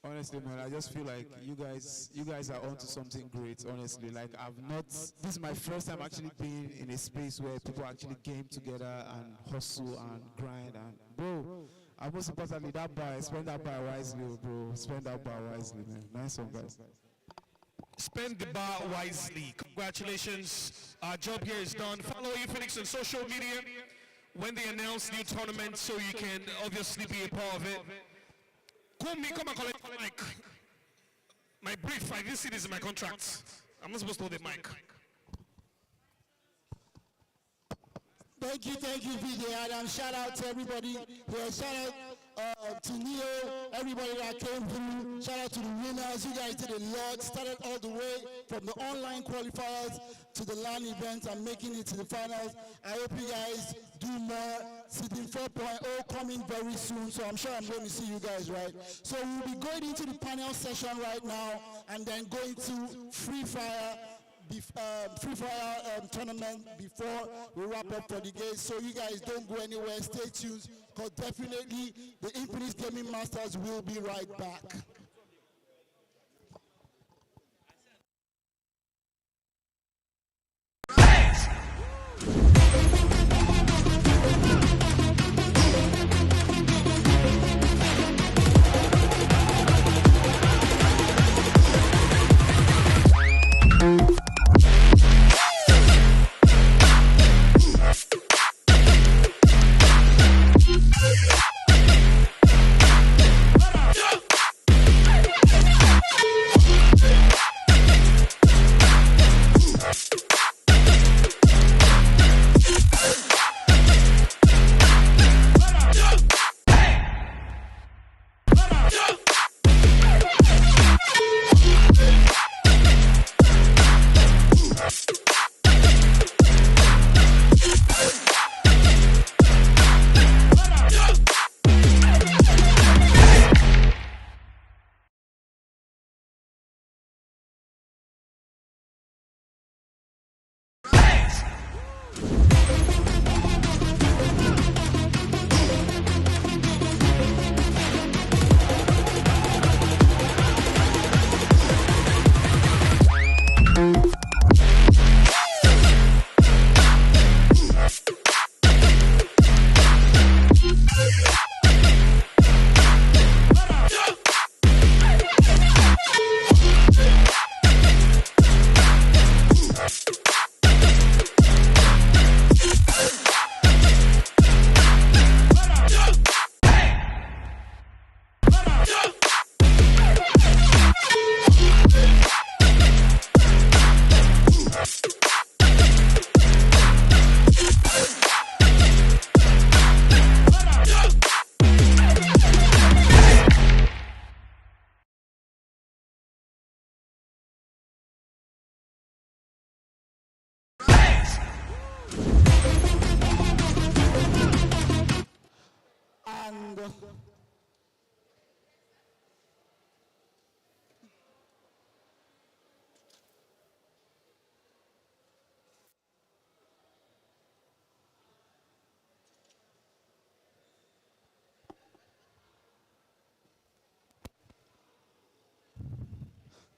Honestly, man, I just feel like you guys are onto something great. Honestly, like this is my first time actually being in a space where people actually game together and hustle and grind and bro. And most importantly, that bar, spend that bar wisely, bro. Spend that bar wisely, man. Nice one, guys. Spend the bar wisely. Congratulations. Our job here is done. Follow Infinix on social media when they announce new tournaments so you can obviously be a part of it. Kumi, come and collect my mic. My brief, I didn't see this in my contract. I'm not supposed to hold the mic. Thank you, VJ Adams. Shout out to everybody here. Shout out to Neo, everybody that came through. Shout out to the winners. You guys did a lot. Started all the way from the online qualifiers to the LAN event and making it to the finals. I hope you guys do more. Season 4.0 coming very soon, so I'm sure I'm going to see you guys, right? So we'll be going into the panel session right now and then going to Free Fire tournament before we wrap up for the game. So you guys don't go anywhere. Stay tuned, because definitely the Infinix Gaming Masters will be right back.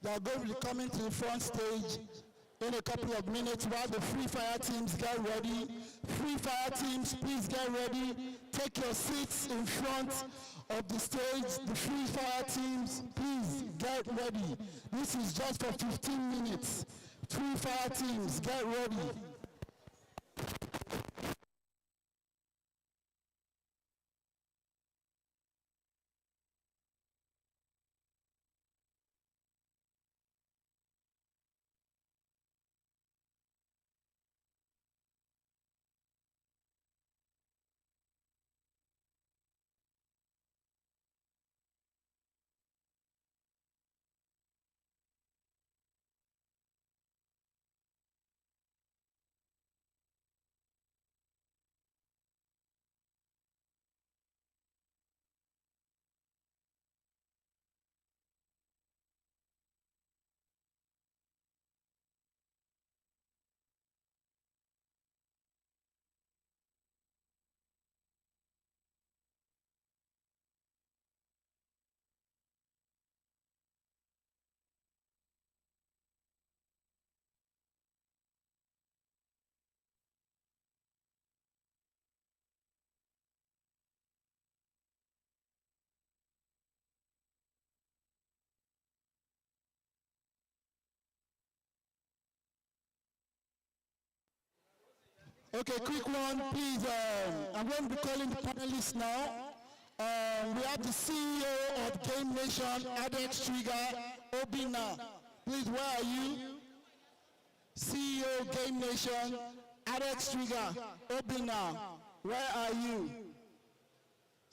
They are going to be coming to the front stage in a couple of minutes while the Free Fire teams get ready. Free Fire teams, please get ready. Take your seats in front of the stage. The Free Fire teams, please get ready. This is just for 15 minutes. Free Fire teams, get ready. Okay, quick one, please. I'm going to be calling the panelists now. We have the CEO of Game Nation, Adex Trigger, Obina. Please, where are you? CEO Game Nation, Adex Trigger, Obina. Where are you?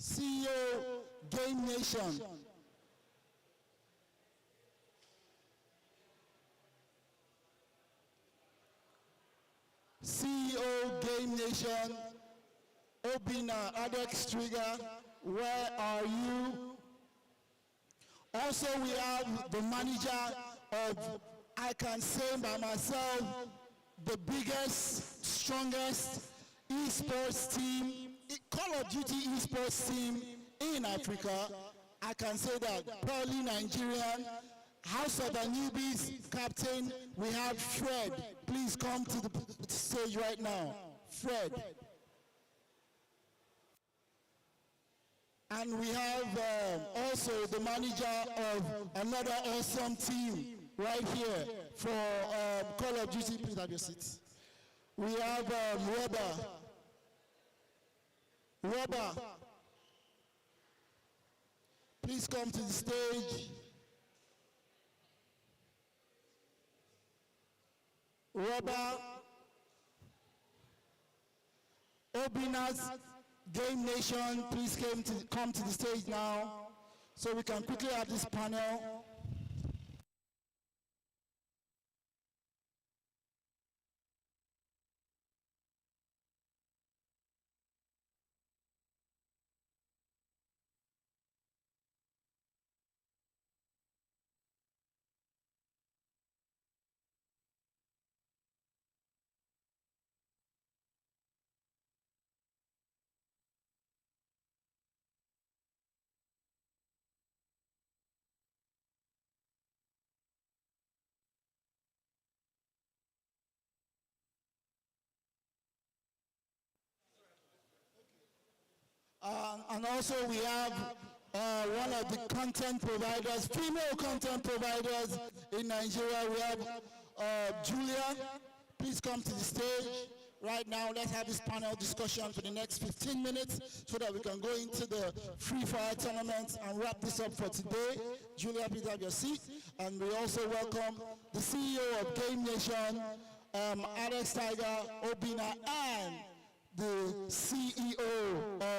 CEO Game Nation. CEO Game Nation, Obina, Adex Trigger, where are you? Also, we have the manager of, I can say by myself, the biggest, strongest esports team, Call of Duty esports team in Africa. I can say that, probably Nigerian. House of Anubis captain, we have Fred. Please come to the stage right now. Fred. And we have also the manager of another awesome team right here for Call of Duty. Please have your seats. We have Robert. Please come to the stage. Robert, Obina's Game Nation, please come to the stage now so we can quickly have this panel. And also we have one of the content providers, female content providers in Nigeria. We have Julia. Please come to the stage right now. Let's have this panel discussion for the next 15 minutes so that we can go into the Free Fire tournament and wrap this up for today. Julia, please have your seat. And we also welcome the CEO of Game Nation, Adex Trigger, Obina, and the CEO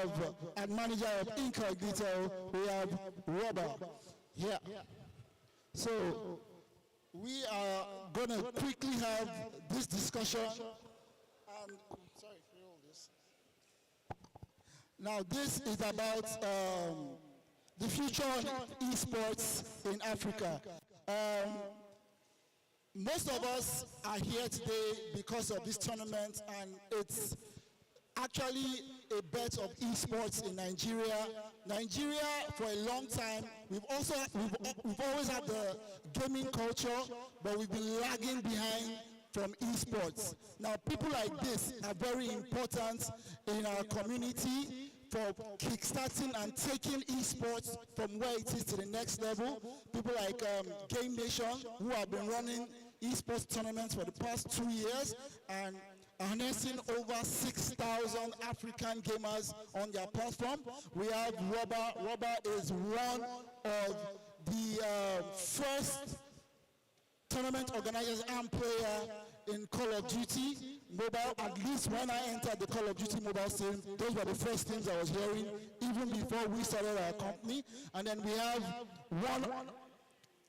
of and manager of Incognito, we have Robert here. So we are going to quickly have this discussion. And sorry for all this. Now this is about the future of esports in Africa. Most of us are here today because of this tournament, and it's actually a bet of esports in Nigeria. Nigeria, for a long time, we've always had the gaming culture, but we've been lagging behind from esports. Now, people like this are very important in our community for kickstarting and taking esports from where it is to the next level. People like Game Nation, who have been running esports tournaments for the past 2 years and harnessing over 6,000 African gamers on their platform. We have Robert. Robert is one of the first tournament organizers and player in Call of Duty Mobile. At least when I entered the Call of Duty Mobile scene, those were the first things I was hearing, even before we started our company. And then we have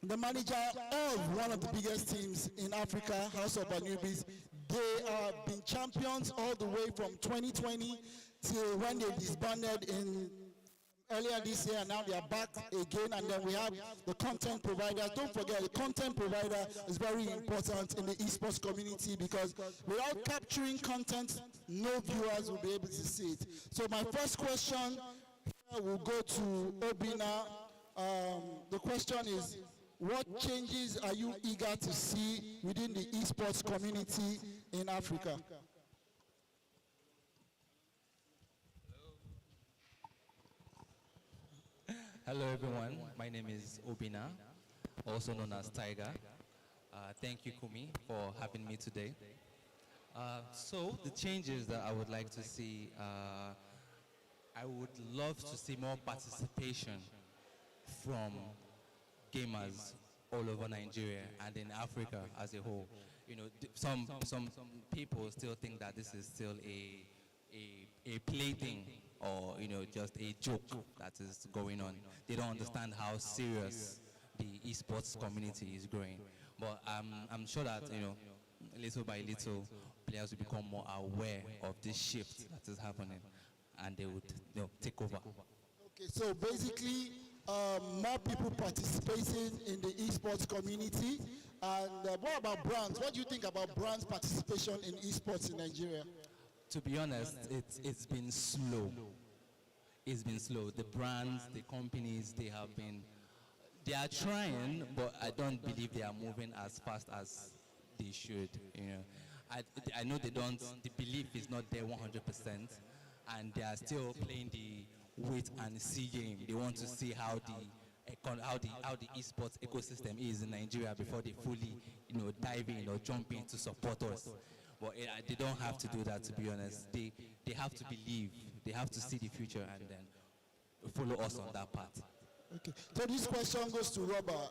the manager of one of the biggest teams in Africa, House of Anubis. They have been champions all the way from 2020 till when they disbanded in earlier this year, and now they are back again. And then we have the content providers. Don't forget, the content provider is very important in the esports community, because without capturing content, no viewers will be able to see it. So my first question will go to Obinna. The question is, what changes are you eager to see within the esports community in Africa? Hello everyone, my name is Obinna, also known as Tiger. Thank you, Kumi, for having me today. So the changes that I would like to see, I would love to see more participation from gamers all over Nigeria and in Africa as a whole. You know, some people still think that this is still a plaything, or just a joke that is going on. They don't understand how serious the esports community is growing. But I'm sure that little by little, players will become more aware of this shift that is happening, and they would take over. Okay, so basically, more people participating in the esports community. And what about brands? What do you think about brands' participation in esports in Nigeria? To be honest, it's been slow. It's been slow. The brands, the companies, they are trying, but I don't believe they are moving as fast as they should. I know the belief is not there 100%, and they are still playing the wait and see game. They want to see how the esports ecosystem is in Nigeria before they fully dive in or jump in to support us. But they don't have to do that, to be honest. They have to believe, they have to see the future, and then follow us on that path. Okay, so this question goes to Robert.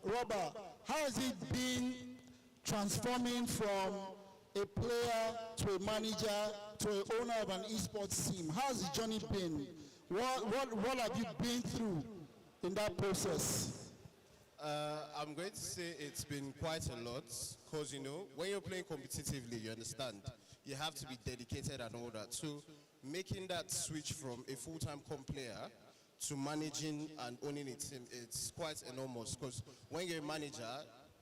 Robert, how has it been transforming from a player to a manager to an owner of an esports team? How has the journey been? What have you been through in that process? I'm going to say it's been quite a lot, because when you're playing competitively, you understand, you have to be dedicated and all that. So making that switch from a full-time comp player to managing and owning a team, it's quite enormous, because when you're a manager,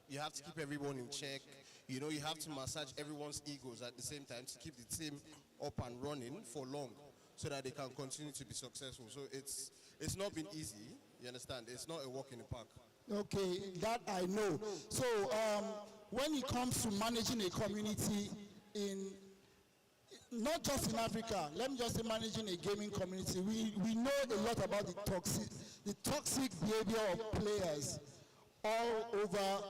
you have to keep everyone in check. You have to massage everyone's egos at the same time to keep the team up and running for long, so that they can continue to be successful. So it's not been easy, you understand? It's not a walk in the park. Okay, that I know. So when it comes to managing a community not just in Africa, let me just say managing a gaming community, we know a lot about the toxic behavior of players all over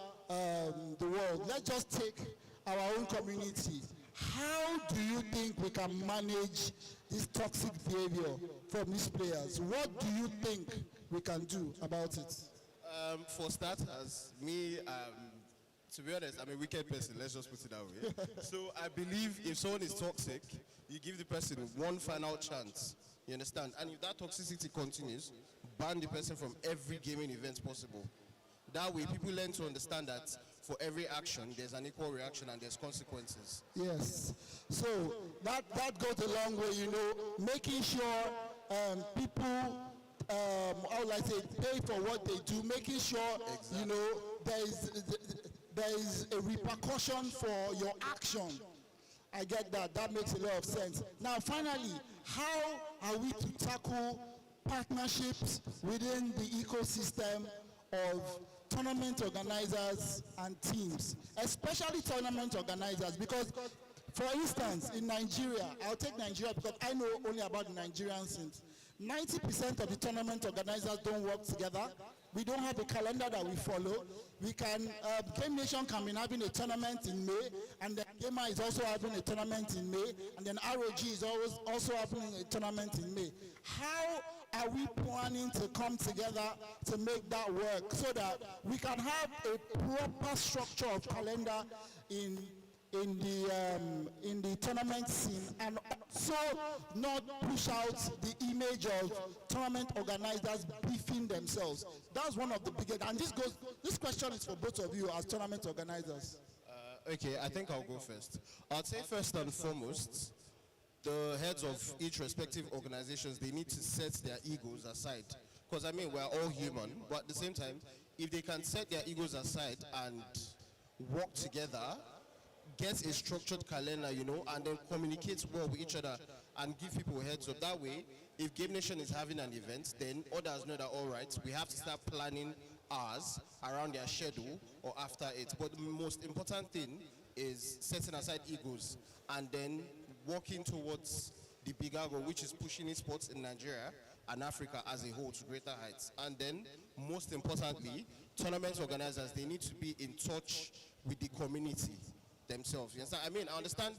the world. Let's just take our own community. How do you think we can manage this toxic behavior from these players? What do you think we can do about it? For starters, me, to be honest, I'm a wicked person, let's just put it that way. So I believe if someone is toxic, you give the person one final chance, you understand? And if that toxicity continues, ban the person from every gaming event possible. That way, people learn to understand that for every action, there's an equal reaction and there's consequences. Yes. So that goes a long way, making sure people, how will I say, pay for what they do, making sure, Exactly. there is a repercussion for your action. I get that. That makes a lot of sense. Now, finally, how are we to tackle partnerships within the ecosystem of tournament organizers and teams, especially tournament organizers? Because, for instance, in Nigeria, I'll take Nigeria because I know only about the Nigerian scene. 90% of the tournament organizers don't work together. We don't have a calendar that we follow. We can, Game Nation can be having a tournament in May, and then Gamer is also having a tournament in May, and then ROG is also having a tournament in May. How are we planning to come together to make that work so that we can have a proper structure of calendar in the tournament scene, and also not push out the image of tournament organizers beefing themselves? That's one of the biggest, and this question is for both of you as tournament organizers. Okay, I think I'll go first. I'd say first and foremost, the heads of each respective organizations, they need to set their egos aside. Because I mean, we're all human, but at the same time, if they can set their egos aside and work together, get a structured calendar, you know, and then communicate well with each other and give people a heads up. That way, if Game Nation is having an event, then others know that, all right, we have to start planning ours around their schedule or after it. But the most important thing is setting aside egos and then working towards the bigger goal, which is pushing esports in Nigeria and Africa as a whole to greater heights. And then, most importantly, tournament organizers, they need to be in touch with the community themselves. You understand? I mean, I understand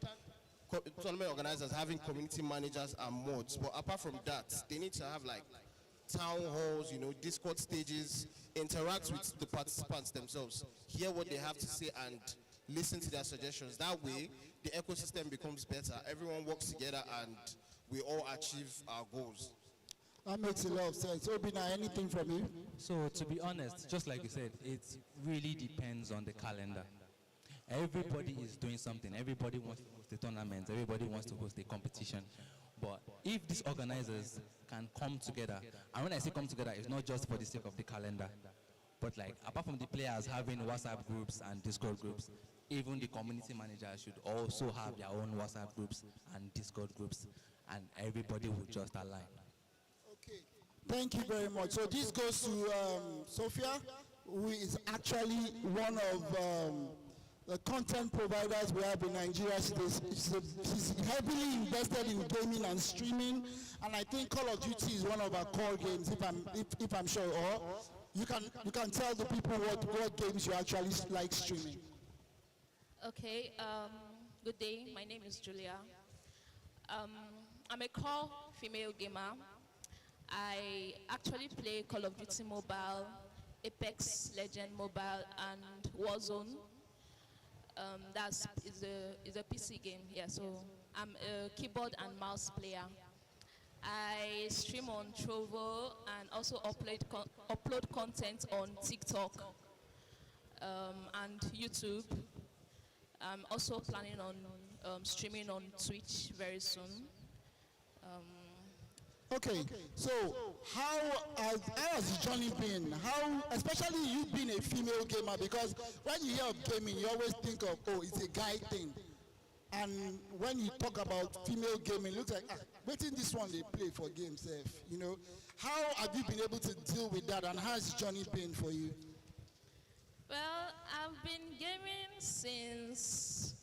tournament organizers having community managers and mods, but apart from that, they need to have like town halls, you know, Discord stages, interact with the participants themselves, hear what they have to say and listen to their suggestions. That way, the ecosystem becomes better. Everyone works together and we all achieve our goals. That makes a lot of sense. Obina, anything from you? So to be honest, just like you said, it really depends on the calendar. Everybody is doing something. Everybody wants to host a tournament. Everybody wants to host a competition. But if these organizers can come together, and when I say come together, it's not just for the sake of the calendar, but like apart from the players having WhatsApp groups and Discord groups, even the community managers should also have their own WhatsApp groups and Discord groups, and everybody will just align. Okay, thank you very much. So this goes to Sophia, who is actually one of the content providers we have in Nigeria. She's heavily invested in gaming and streaming, and I think Call of Duty is one of our core games, if I'm sure. Or you can tell the people what games you actually like streaming. Okay, good day. My name is Julia. I'm a core female gamer. I actually play Call of Duty Mobile, Apex Legend Mobile, and Warzone. Is a PC game, yeah, so I'm a keyboard and mouse player. I stream on Trovo and also upload content on TikTok and YouTube. I'm also planning on streaming on Twitch very soon. Okay, so how has the journey been? How, especially you being a female gamer, because when you hear of gaming, you always think of, oh, it's a guy thing. And when you talk about female gaming, it looks like, waiting this one they play for games, you know. How have you been able to deal with that, and how has the journey been for you? Well, I've been gaming since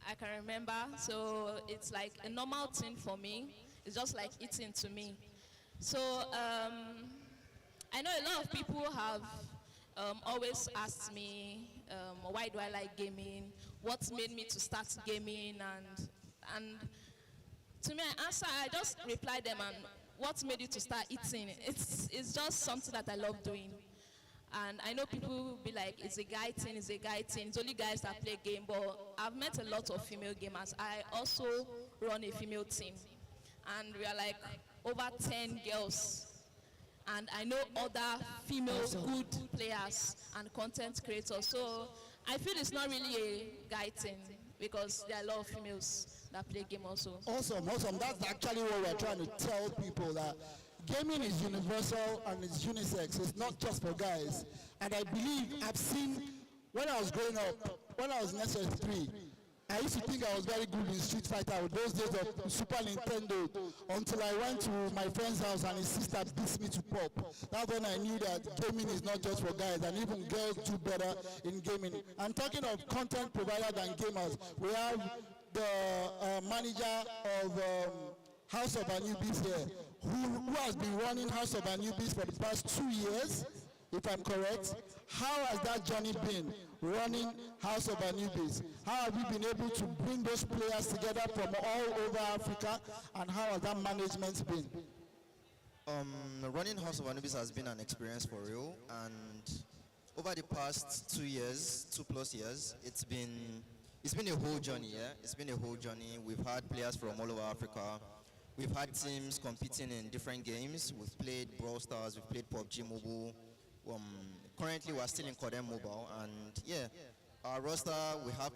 I can remember, so it's like a normal thing for me. It's just like eating to me. So I know a lot of people have always asked me, why do I like gaming? What made me to start gaming? And to me, I just reply them, and what made you to start eating? It's just something that I love doing. And I know people will be like, it's a guy thing, it's a guy thing. It's only guys that play game, but I've met a lot of female gamers. I also run a female team. And we are like over 10 girls. And I know other female good players and content creators. So I feel it's not really a guy thing, because there are a lot of females that play game also. Awesome. That's actually what we're trying to tell people, that gaming is universal and it's unisex. It's not just for guys. And I believe I've seen, when I was growing up, when I was in SS3, I used to think I was very good in Street Fighter with those days of Super Nintendo until I went to my friend's house and his sister beats me to pop. That's when I knew that gaming is not just for guys, and even girls do better in gaming. And talking of content providers and gamers, we have the manager of House of Anubis here, who has been running House of Anubis for the past 2 years, if I'm correct. How has that journey been, running House of Anubis? How have you been able to bring those players together from all over Africa, and how has that management been? Running House of Anubis has been an experience for real, and over the past 2 years, 2+ years, it's been a whole journey, yeah? It's been a whole journey. We've had players from all over Africa. We've had teams competing in different games. We've played Brawl Stars, we've played PUBG Mobile. Currently, we're still in Codem Mobile, and yeah, our roster, we have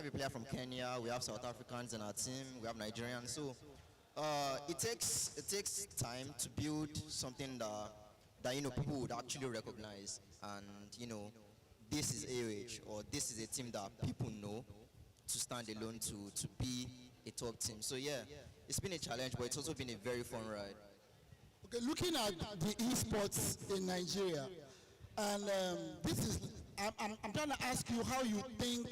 a player from Kenya, we have South Africans in our team, we have Nigerians. So it takes time to build something that people would actually recognize, and this is AOH, or this is a team that people know to stand alone to be a top team. So yeah, it's been a challenge, but it's also been a very fun ride. Okay, looking at the esports in Nigeria, and I'm trying to ask you how you think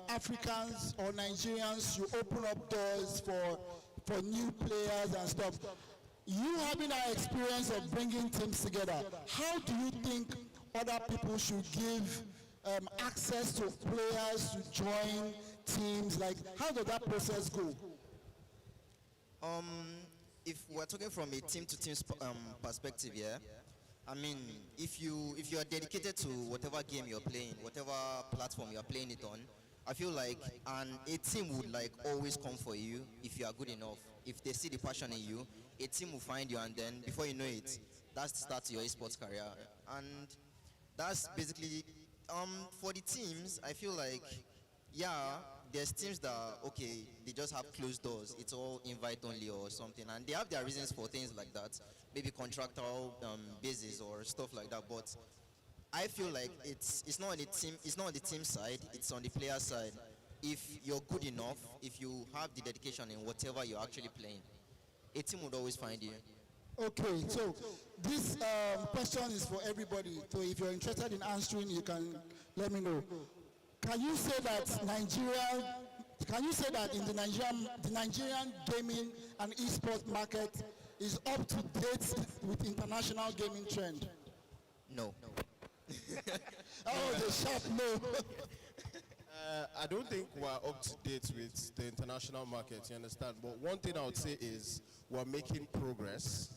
Africans or Nigerians should open up doors for new players and stuff. You having an experience of bringing teams together, how do you think other people should give access to players to join teams? Like, how does that process go? If we're talking from a team-to-team perspective, yeah, I mean, if you are dedicated to whatever game you're playing, whatever platform you're playing it on, I feel like a team would always come for you if you are good enough. If they see the passion in you, a team will find you, and then before you know it, that's the start to your esports career. And that's basically for the teams. I feel like, yeah, there's teams that, okay, they just have closed doors. It's all invite only or something. And they have their reasons for things like that. Maybe contractual basis or stuff like that. But I feel like it's not on the team side, it's on the player side. If you're good enough, if you have the dedication in whatever you're actually playing, a team would always find you. Okay, so this question is for everybody. So if you're interested in answering, you can let me know. Can you say that in the Nigerian gaming and esports market is up to date with international gaming trend? No. Oh, the sharp no. I don't think we're up to date with the international market, you understand? But one thing I would say is we're making progress.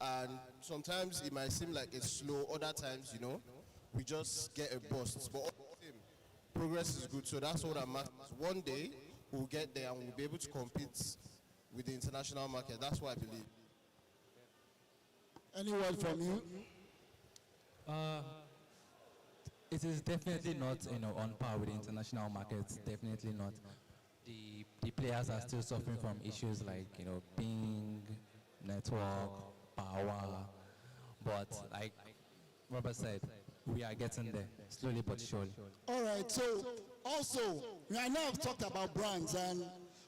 And sometimes it might seem like it's slow. Other times, we just get a bust. But progress is good, so that's what I'm at. One day, we'll get there and we'll be able to compete with the international market. That's what I believe. Any word from you? It is definitely not, on par with the international markets. Definitely not. The players are still suffering from issues like, ping, network, power. But like Robert said, we are getting there, slowly but surely. All right, so also, I know I've talked about brands, and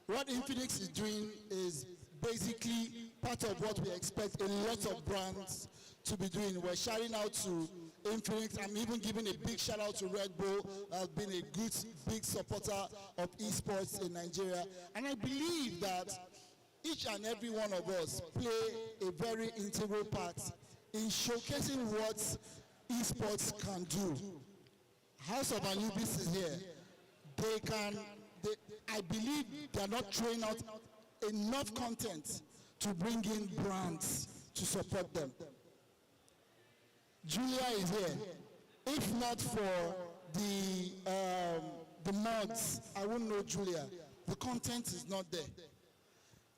what Infinix is doing is basically part of what we expect a lot of brands to be doing. We're shouting out to Infinix. I'm even giving a big shout out to Red Bull, has been a good, big supporter of esports in Nigeria. And I believe that each and every one of us play a very integral part in showcasing what esports can do. House of Anubis is here. I believe they are not throwing out enough content to bring in brands to support them. Julia is here. If not for the mods, I wouldn't know Julia. The content is not there.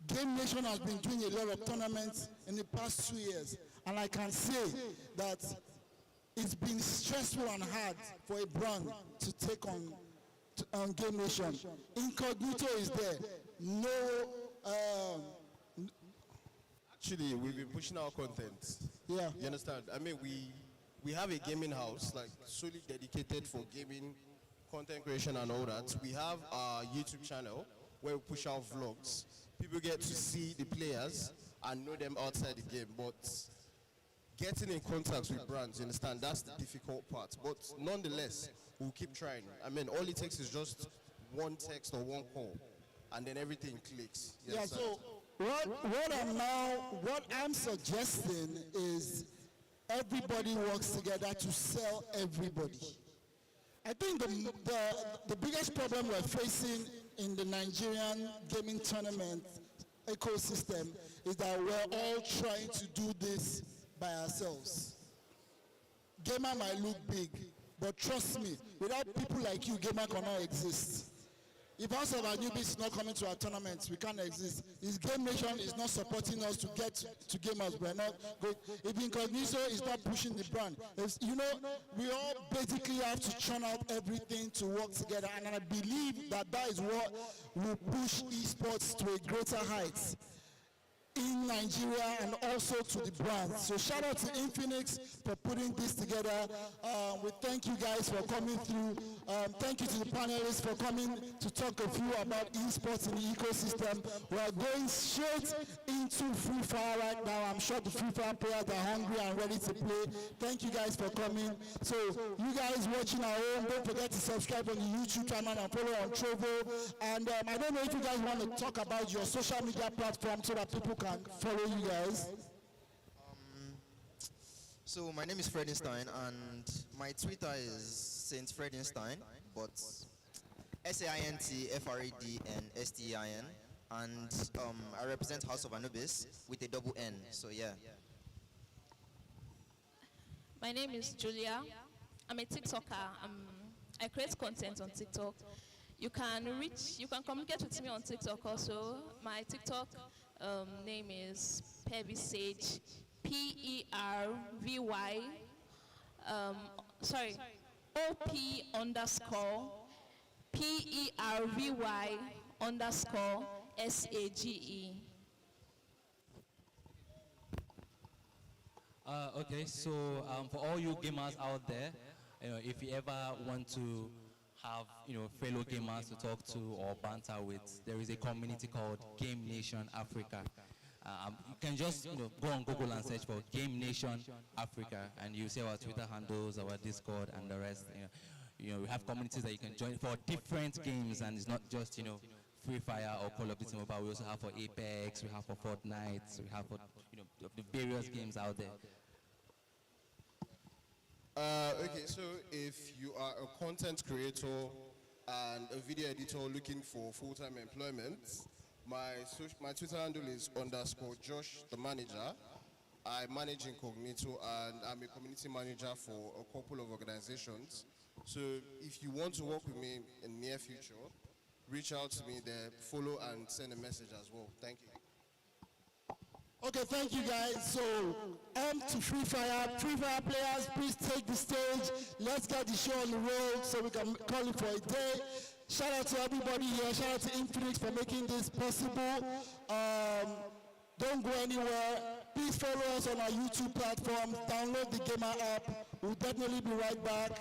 Game Nation has been doing a lot of tournaments in the past 2 years, and I can say that it's been stressful and hard for a brand to take on Game Nation. Incognito is there. Actually, we've been pushing our content. Yeah. You understand? I mean, we have a gaming house, solely dedicated for gaming content creation and all that, we have our YouTube channel where we push out vlogs. People get to see the players and know them outside the game, but getting in contact with brands, you understand, that's the difficult part. But nonetheless, we'll keep trying. I mean, all it takes is just one text or one call, and then everything clicks. You Yeah, understand? so what I'm suggesting is everybody works together to sell everybody. I think the biggest problem we're facing in the Nigerian gaming tournament ecosystem is that we're all trying to do this by ourselves. Gamer might look big, but trust me, without people like you, Gamer cannot exist. If House of Anubis is not coming to our tournaments, we can't exist. If Game Nation is not supporting us to get to gamers, we're not good. If Incognito is not pushing the brand, you know, we all basically have to churn out everything to work together. And I believe that is what will push esports to a greater heights in Nigeria and also to the brand. So shout out to Infinix for putting this together. We thank you guys for coming through. Thank you to the panelists for coming to talk a few about esports in the ecosystem. We are going straight into Free Fire right now. I'm sure the Free Fire players are hungry and ready to play. Thank you guys for coming. So you guys watching at home, don't forget to subscribe on the YouTube channel and follow on Trovo. And I don't know if you guys want to talk about your social media platform so that people can follow you guys. So my name is Fredinstein, and my Twitter is Saint Fredinstein, but SAINTFREDNSTEIN, and I represent House of Anubis with a double N. So yeah. My name is Julia. I'm a TikToker. I create content on TikTok. You can communicate with me on TikTok also. My TikTok name is Pervy Sage, PERVY, OP_PERVY_SAGE. Okay, so for all you gamers out there, if you ever want to have fellow gamers to talk to or banter with, there is a community called Game Nation Africa. You can just go on Google and search for Game Nation Africa, and you see our Twitter handles, our Discord, and the rest. We have communities that you can join for different games, and it's not just Free Fire or Call of Duty Mobile. We also have for Apex, we have for Fortnite, we have for the various games out there. Okay, so if you are a content creator and a video editor looking for full-time employment, my Twitter handle is _Josh the manager. I manage Incognito, and I'm a community manager for a couple of organizations. So if you want to work with me in the near future, reach out to me there, follow and send a message as well. Thank you. Okay, thank you guys. So, to Free Fire. Free Fire players, please take the stage. Let's get the show on the road so we can call it for a day. Shout out to everybody here. Shout out to Infinix for making this possible. Don't go anywhere. Please follow us on our YouTube platform. Download the Gamer app. We'll definitely be right back.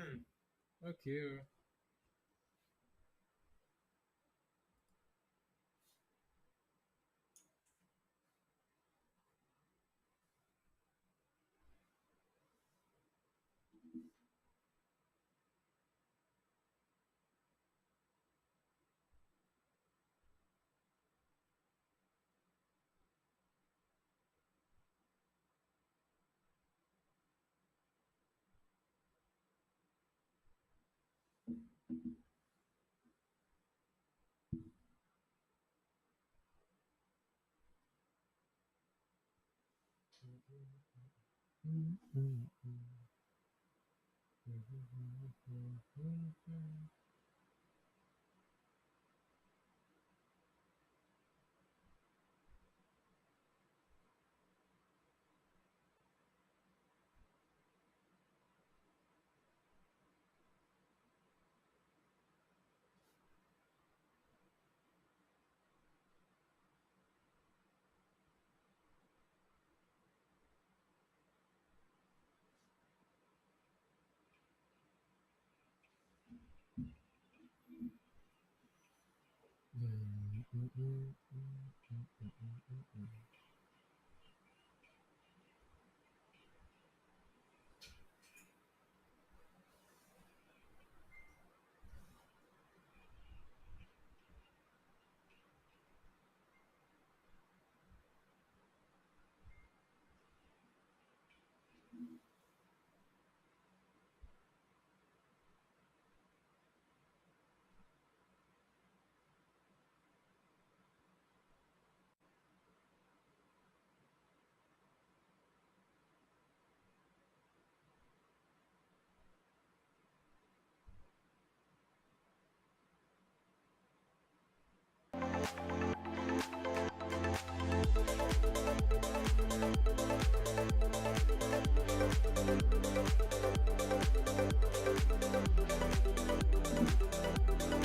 Okay.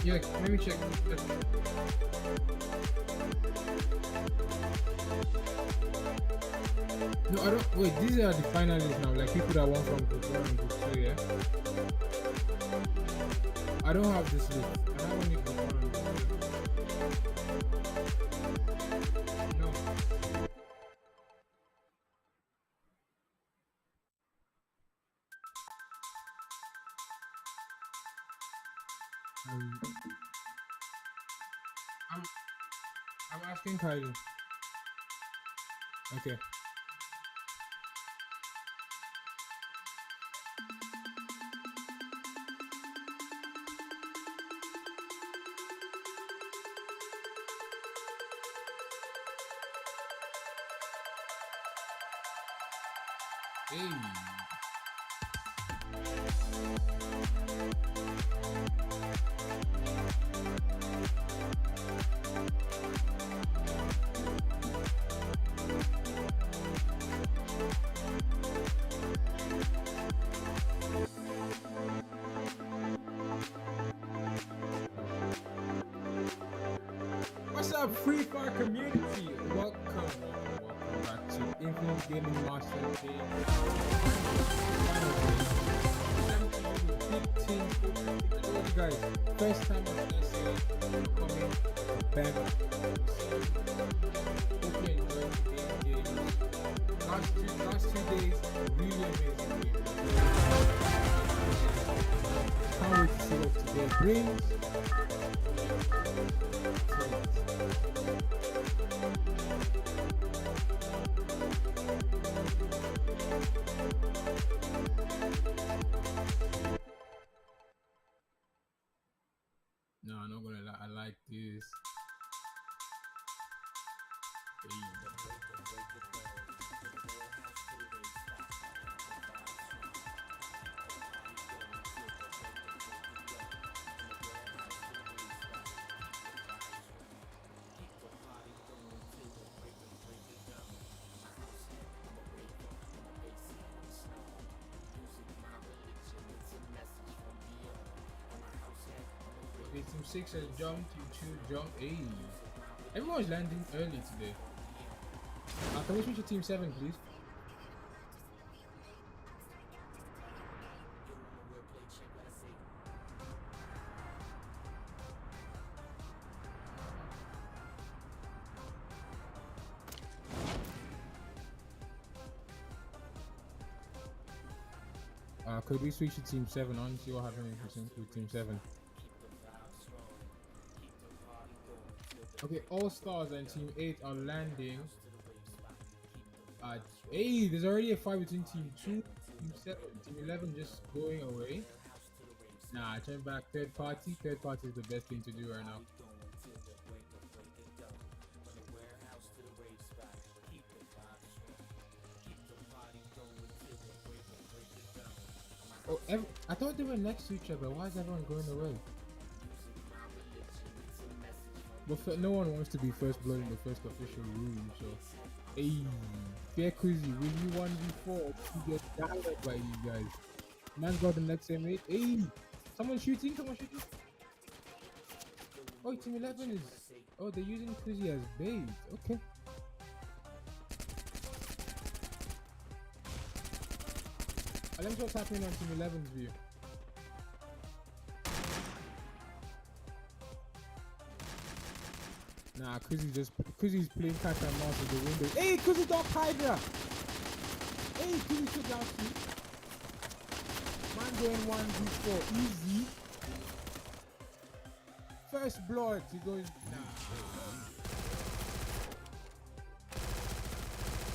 Yeah, let me check. No, I don't. Wait, these are the finalists now. Like people that won from group 1 and group 2, yeah? I don't have this list. I have only group 1 and group 2. No. I'm asking Kylie. Okay. Hey. What's up, Free Fire community? Welcome back to Infinite Gaming Master Day. Big team. I told you guys, first time I'm SA coming, bang. Hope you enjoyed the game. Last 2 days, really amazing game. Can't wait to see what today brings. No, I'm not gonna lie, I like this. Okay, team 6 has jumped, team 2 jumped. Hey, everyone's landing early today. Can we switch to team 7, please? Could we switch to Team 7 on? See what happens with Team 7. Okay, All Stars and Team 8 are landing. Hey, there's already a fight between Team 2, Team 7, Team 11 just going away. Nah, turn back. Third party. Third party is the best thing to do right now. Oh, I thought they were next to each other. Why is everyone going away? But no one wants to be first blood in the first official room, so... Hey, Fair Kuzi, will you 1v4 to get down by these guys? Man's got the next M8. Hey, someone shooting, Oh, Team 11 is... Oh, they're using Kuzi as bait. Okay. Let me see what's happening on Team 11's view. Nah, Kuzi's playing catch and mouse with the window. Hey, Kuzi Dark Hydra! Hey, Kuzi took down 2. Man going 1v4, easy. First blood, he goes, nah.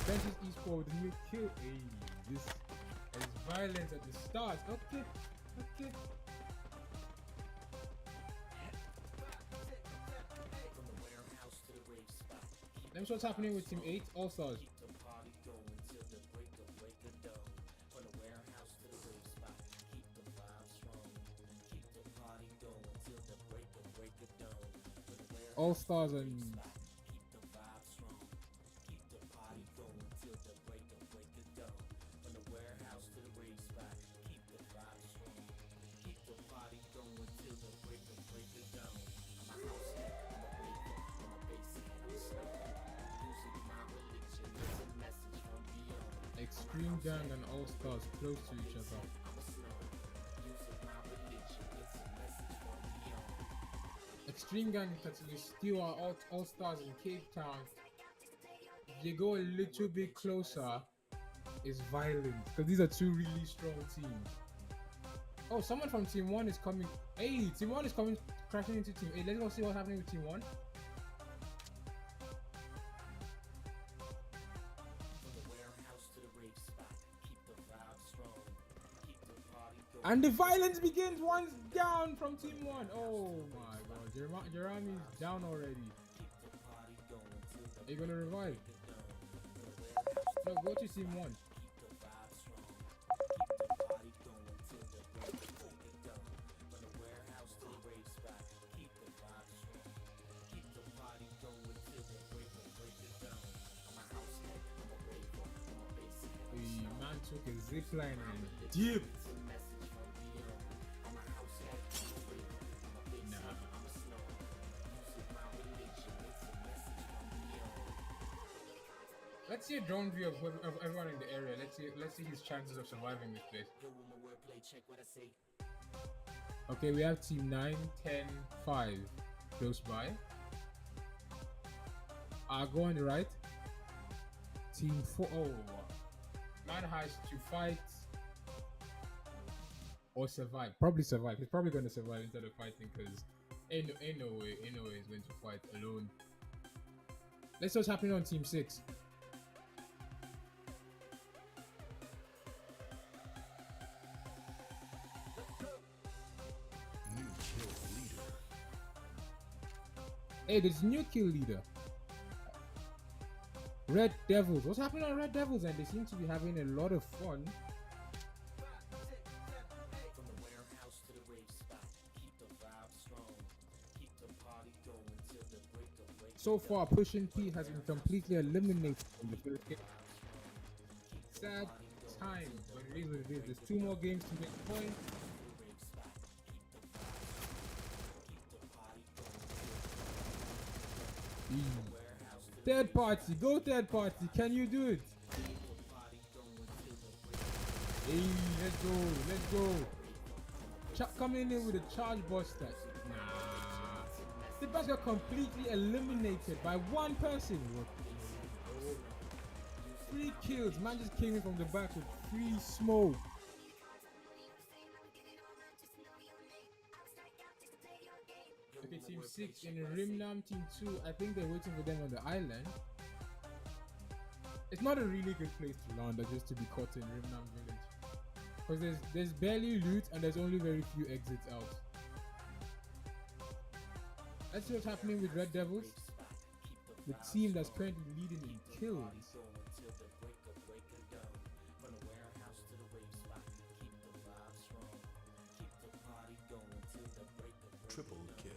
Ventus Esports with a new kill. Hey, this is violence at the start. Okay. Let me see what's happening with Team 8, All Stars. All Stars and... Extreme Gang and All Stars close to each other. Extreme Gang actually steal our All Stars in Cape Town. If they go a little bit closer, it's violent because these are two really strong teams. Oh, someone from Team 1 is coming. Hey, Team 1 is coming, crashing into Team 8. Let's go see what's happening with Team 1. And the violence begins. One's down from Team 1. Oh my god. Jeremy's down already. Are you gonna revive? No, go to Team 1. The man took a zipline and dipped. Let's see a drone view of everyone in the area. Let's see his chances of surviving this place. Okay, we have Team 9, 10, 5 close by. Go on the right. Team 4. Oh, man has to fight or survive. Probably survive. He's probably going to survive instead of fighting because ain't no way he's going to fight alone. Let's see what's happening on Team 6. Hey, there's new kill leader. Red Devils. What's happening on Red Devils? And they seem to be having a lot of fun. So far, Pushing P has been completely eliminated from the first game. Sad time, but it is what it is. There's 2 more games to make points. Third party, go third party, can you do it? Hey, let's go. Coming in with a charge buster. Nah. The bus got completely eliminated by 1 person. 3 kills, man just came in from the back with free smoke. 6 in Rimnam Team 2. I think they're waiting for them on the island. It's not a really good place to land, just to be caught in Rimnam Village. Because there's barely loot and there's only very few exits out. Let's see what's happening with Red Devils. The team that's currently leading in kills. Triple kill.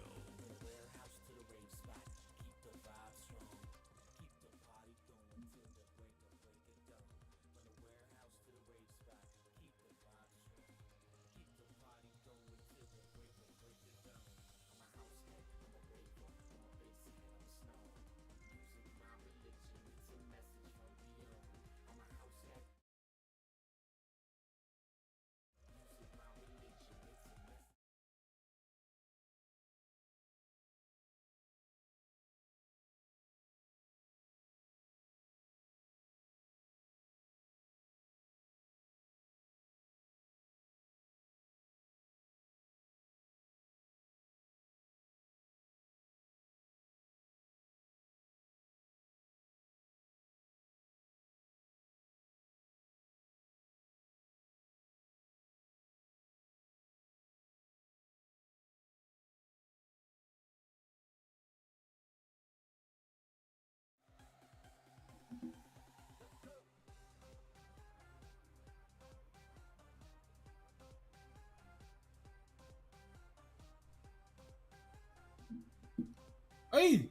Hey,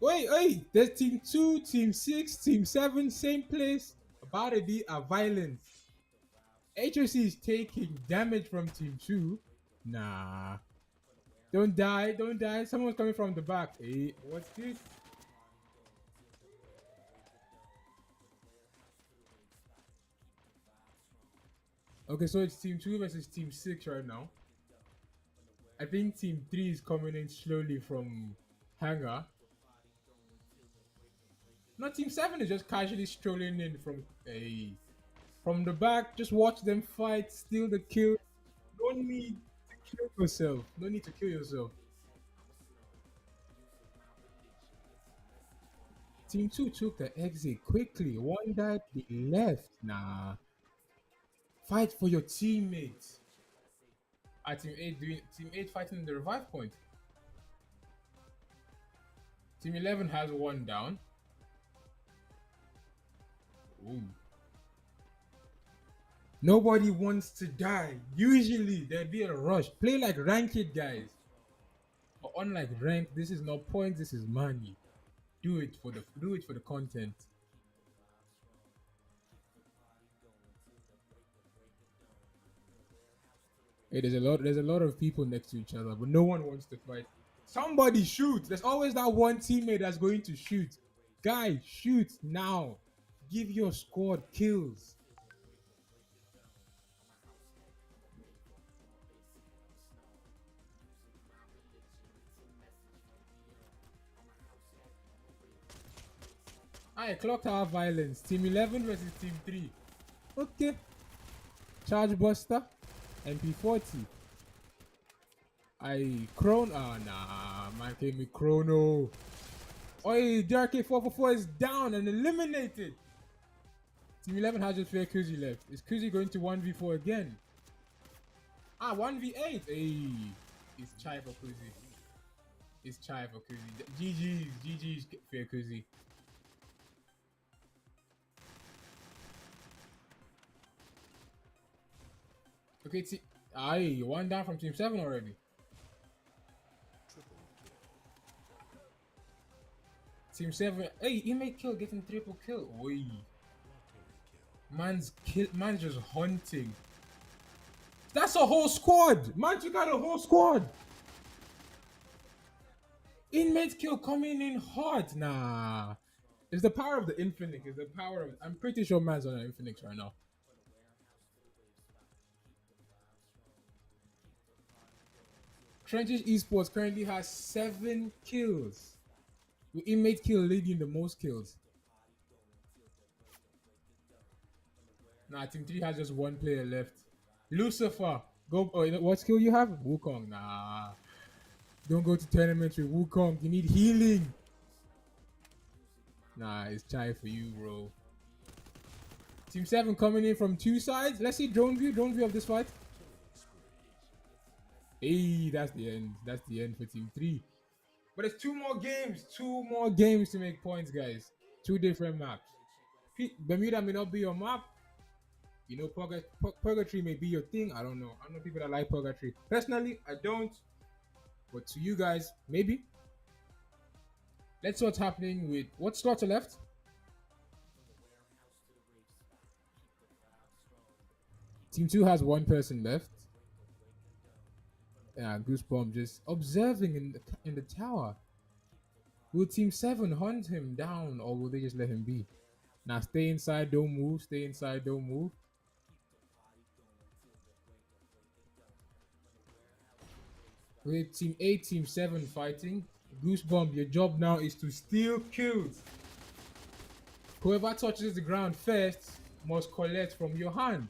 there's Team 2, Team 6, Team 7, same place. About to be a violence. HOC is taking damage from Team 2. Nah. Don't die. Someone's coming from the back. Hey, what's this? Okay, so it's Team 2 versus Team 6 right now. I think Team 3 is coming in slowly from hangar. No, Team 7 is just casually strolling in from the back. Just watch them fight, steal the kill. No need to kill yourself. Team 2 took the exit quickly. One died, they left. Nah. Fight for your teammates. Team 8 fighting the revive point. Team 11 has one down. Ooh. Nobody wants to die. Usually there'd be a rush. Play like ranked, guys. But unlike ranked, this is not points, this is money. Do it for the content. Hey, there's a lot of people next to each other, but no one wants to fight. Somebody shoot. There's always that one teammate that's going to shoot. Guy, shoot now. Give your squad kills. Alright, clock tower violence. Team 11 versus Team 3. Okay. Charge Buster. MP40. Nah, man gave me Chrono. Oi, DRK444 is down and eliminated. Team 11 has just fair Kuzi left. Is Kuzi going to 1v4 again? 1v8. Hey, it's Chai for Kuzi. GG's fair Kuzi. Okay, one down from Team 7 already. Team 7. Hey, he made kill, getting triple kill. Oi. Man's just hunting. That's a whole squad. Man, you got a whole squad. Inmate kill coming in hard. Nah. It's the power of the Infinix. I'm pretty sure man's on an Infinix right now. Trenches Esports currently has 7 kills. With Inmate kill leading the most kills. Nah, Team 3 has just one player left. Lucifer. Go. Oh, what skill you have? Wukong. Nah. Don't go to tournaments with Wukong. You need healing. Nah, it's chai for you, bro. Team 7 coming in from 2 sides. Let's see drone view of this fight. Hey, that's the end. That's the end for Team 3. But it's 2 more games. 2 more games to make points, guys. 2 different maps. Bermuda may not be your map. You know, Purgatory may be your thing. I don't know. I know people that like Purgatory. Personally, I don't. But to you guys, maybe. Let's see what's happening with... What slots are left? Team 2 has 1 person left. Yeah, Goosebump just observing in the tower. Will Team 7 hunt him down or will they just let him be? Now stay inside, don't move. Stay inside, don't move. With Team 8, Team 7 fighting. Goosebump, your job now is to steal kills. Whoever touches the ground first must collect from your hand.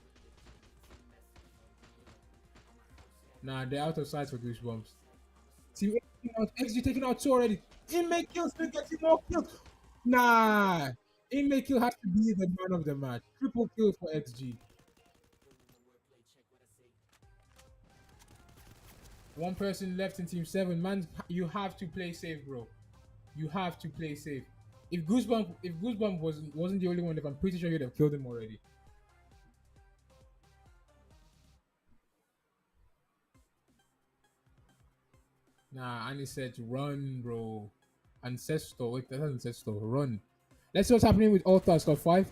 Nah, they're out of sight for Goosebumps. Team 8 XG taking out 2 already. Inmate Kill still getting more kills. Nah. Inmate Kill has to be the man of the match. Triple kill for XG. 1 person left in Team 7. Man, you have to play safe, bro. You have to play safe. If Goosebump wasn't the only one, I'm pretty sure you'd have killed him already. Nah, Annie said run, bro. Ancestor. Wait, that's Ancestor. Run. Let's see what's happening with All-Stars top 5.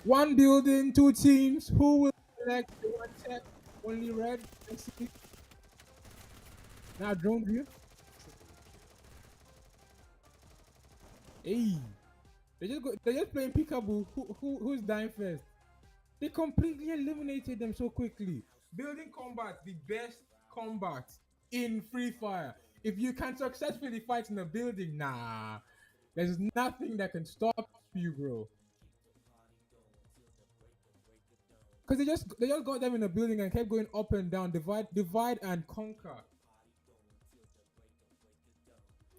1 building, 2 teams. Who will select the 1 tech? Only red. Let's see. Now drone view. Hey. They're just playing peekaboo. Who's dying first? They completely eliminated them so quickly. Building combat, the best combat in Free Fire. If you can successfully fight in a building, nah, there's nothing that can stop you, bro. Cause they just got them in a building and kept going up and down, divide and conquer.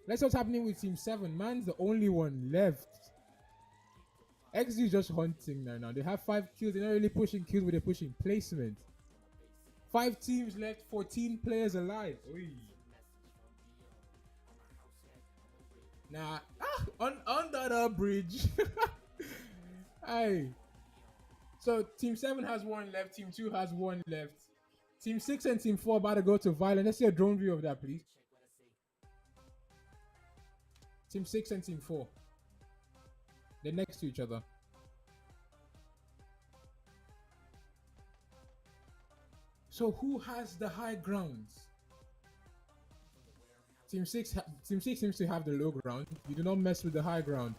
That's what's happening with Team 7. Man's the only one left. XG is just hunting now. They have 5 kills. They're not really pushing kills, but they're pushing placement. 5 teams left, 14 players alive. Oy. Nah, under the bridge. Aye. So Team 7 has 1 left, Team 2 has 1 left. Team 6 and Team 4 about to go to Violent. Let's see a drone view of that, please. Team 6 and Team 4. They're next to each other. So who has the high grounds? Team 6 seems to have the low ground. You do not mess with the high ground.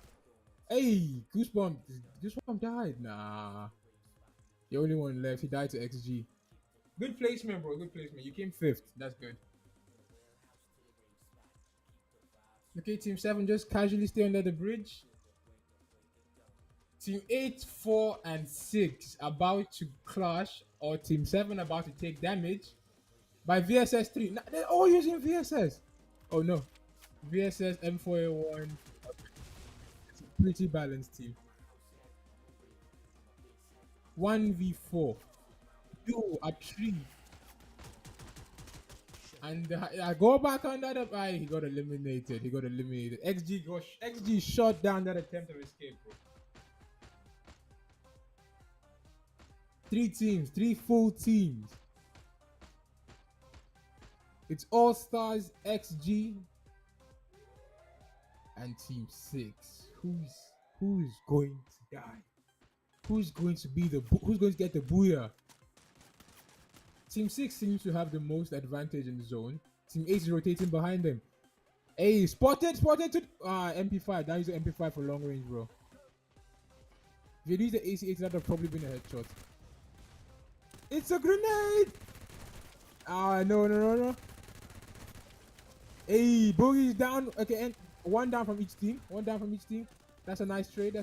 Hey, Goosebump died. Nah. The only one left. He died to XG. Good placement, bro. Good placement. You came 5th. That's good. Okay, Team 7 just casually stay under the bridge. Team 8, 4, and 6 about to clash, or Team 7 about to take damage by VSS 3. Now, they're all using VSS. Oh no. VSS, M4A1. It's a pretty balanced team. 1v4. You a tree. And I go back under the eye. He got eliminated. XG shot down that attempt of escape, bro. 3 teams, 3 full teams. It's All Stars, XG, and Team 6. Who's going to die? Who's going to get the booyah? Team 6 seems to have the most advantage in the zone. Team 8 is rotating behind them. Hey, spotted to MP5. Now use the MP5 for long range, bro. If you use the AC8, that would have probably been a headshot. It's a grenade! No. Hey, Boogie's down. Okay, and 1 down from each team. That's a nice trade.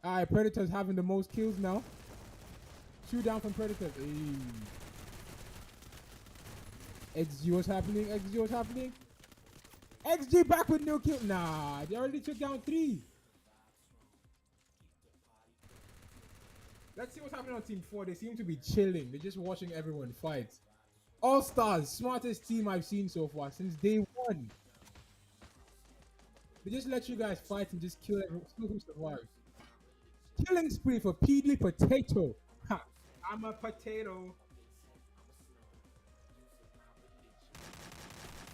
Alright, Predators having the most kills now. 2 down from Predators. Hey. XG, what's happening? XG, what's happening? XG back with no kill. Nah, they already took down 3. Let's see what's happening on Team 4. They seem to be chilling. They're just watching everyone fight. All Stars, smartest team I've seen so far since day 1. They just let you guys fight and just kill everyone. See who survives. Killing spree for PD Potato. Ha! I'm a potato.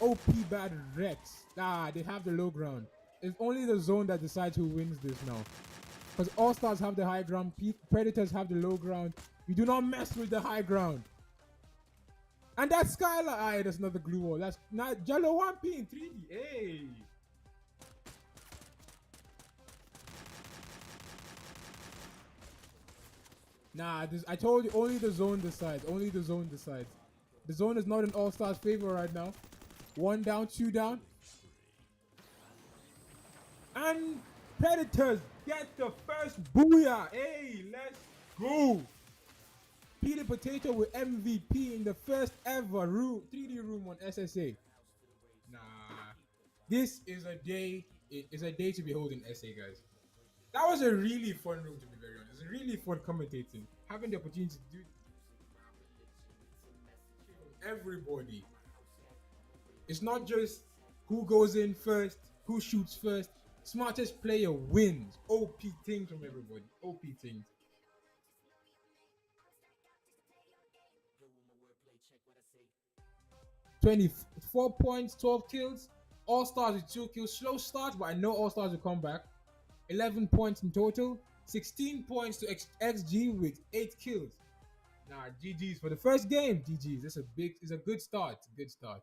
OP bad Rex. Ah, they have the low ground. It's only the zone that decides who wins this now. Because All Stars have the high ground, Predators have the low ground. You do not mess with the high ground. And that's Skylar. Ah, that's another glue wall. That's not Jello 1P in 3D. Hey. Nah, I told you, only the zone decides. Only the zone decides. The zone is not in All Stars' favor right now. 1 down, 2 down. And Predators get the first booyah. Hey, let's go. Peter Potato with MVP in the first ever 3D room on SSA. Nah, this is a day. It is a day to behold in SA, guys. That was a really fun room, to be very honest. It's really fun commentating, having the opportunity to do everybody. It's not just who goes in first, who shoots first. Smartest player wins. OP things from everybody. OP things. $24 points, 12 kills. All Stars with 2 kills. Slow start, but I know All Stars will come back. 11 points in total. 16 points to XG with 8 kills. Nah, GG's for the first game. GG's. It's a good start. Good start.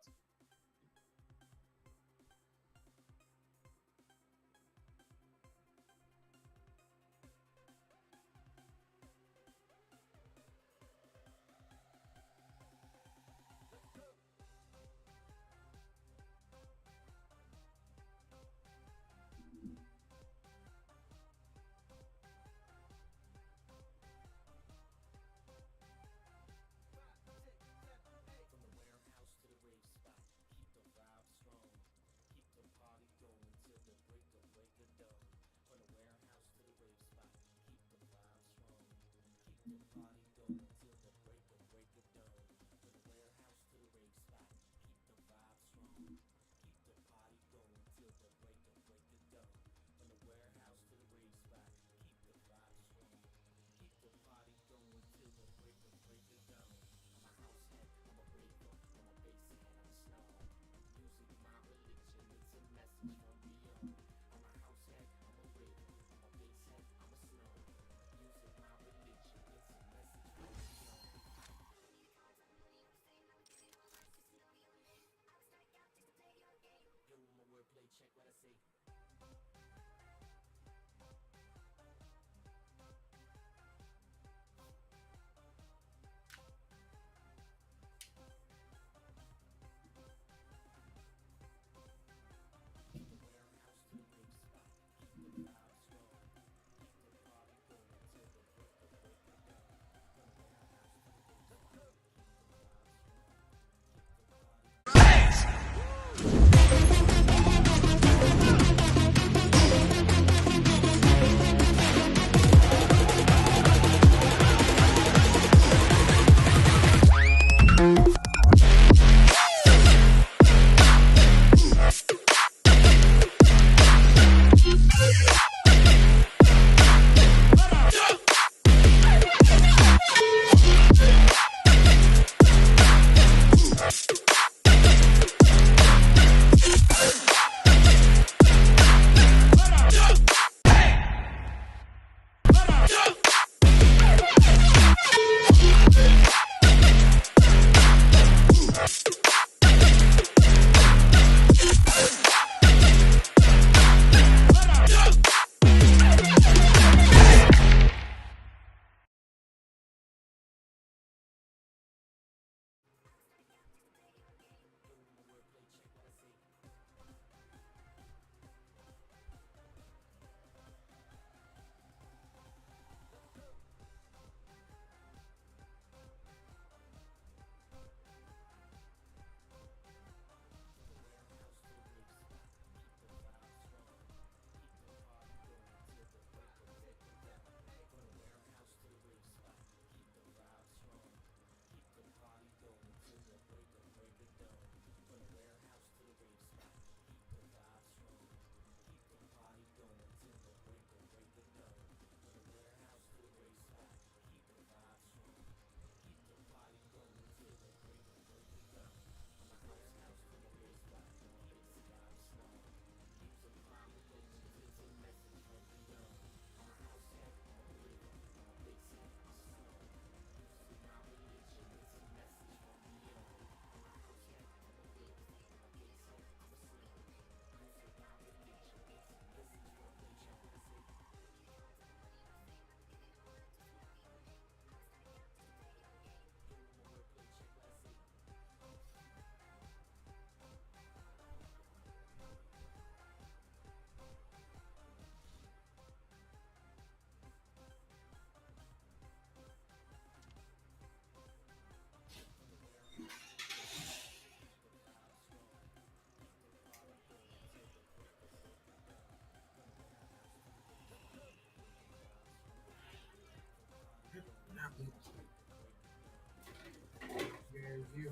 review.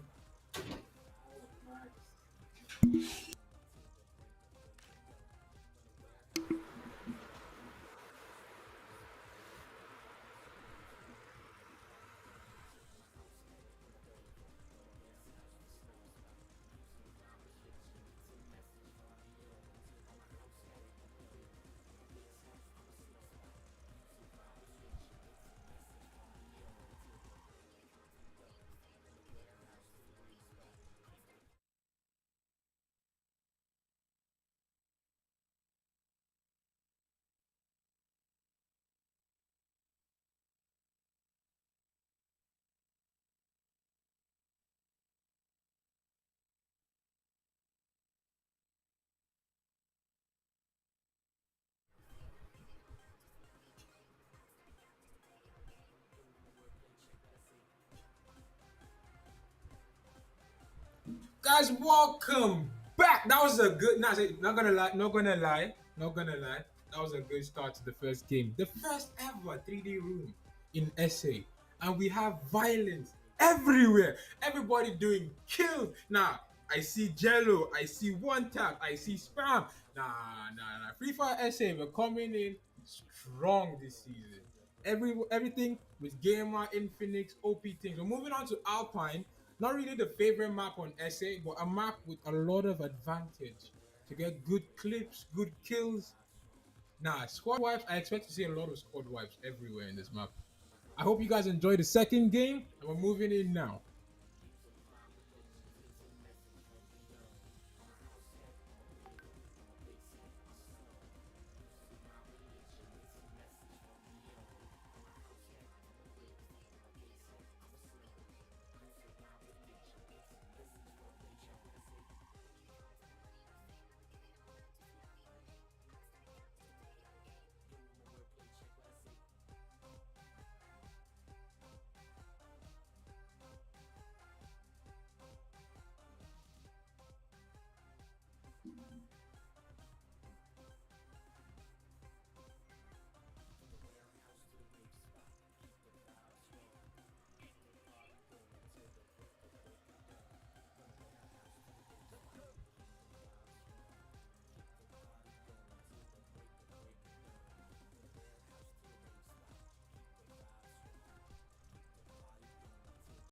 Guys, welcome back. That was a good. Not gonna lie. That was a good start to the first game. The first ever 3D room in SA, and we have violence everywhere. Everybody doing kills. Now I see Jello. I see One Tap. I see Spam. Nah. Free Fire SA, we're coming in strong this season. Everything with Gamer, Infinix, OP things. We're moving on to Alpine. Not really the favorite map on SA, but a map with a lot of advantage to get good clips, good kills. Nah, squad wipes. I expect to see a lot of squad wipes everywhere in this map. I hope you guys enjoyed the second game, and we're moving in now.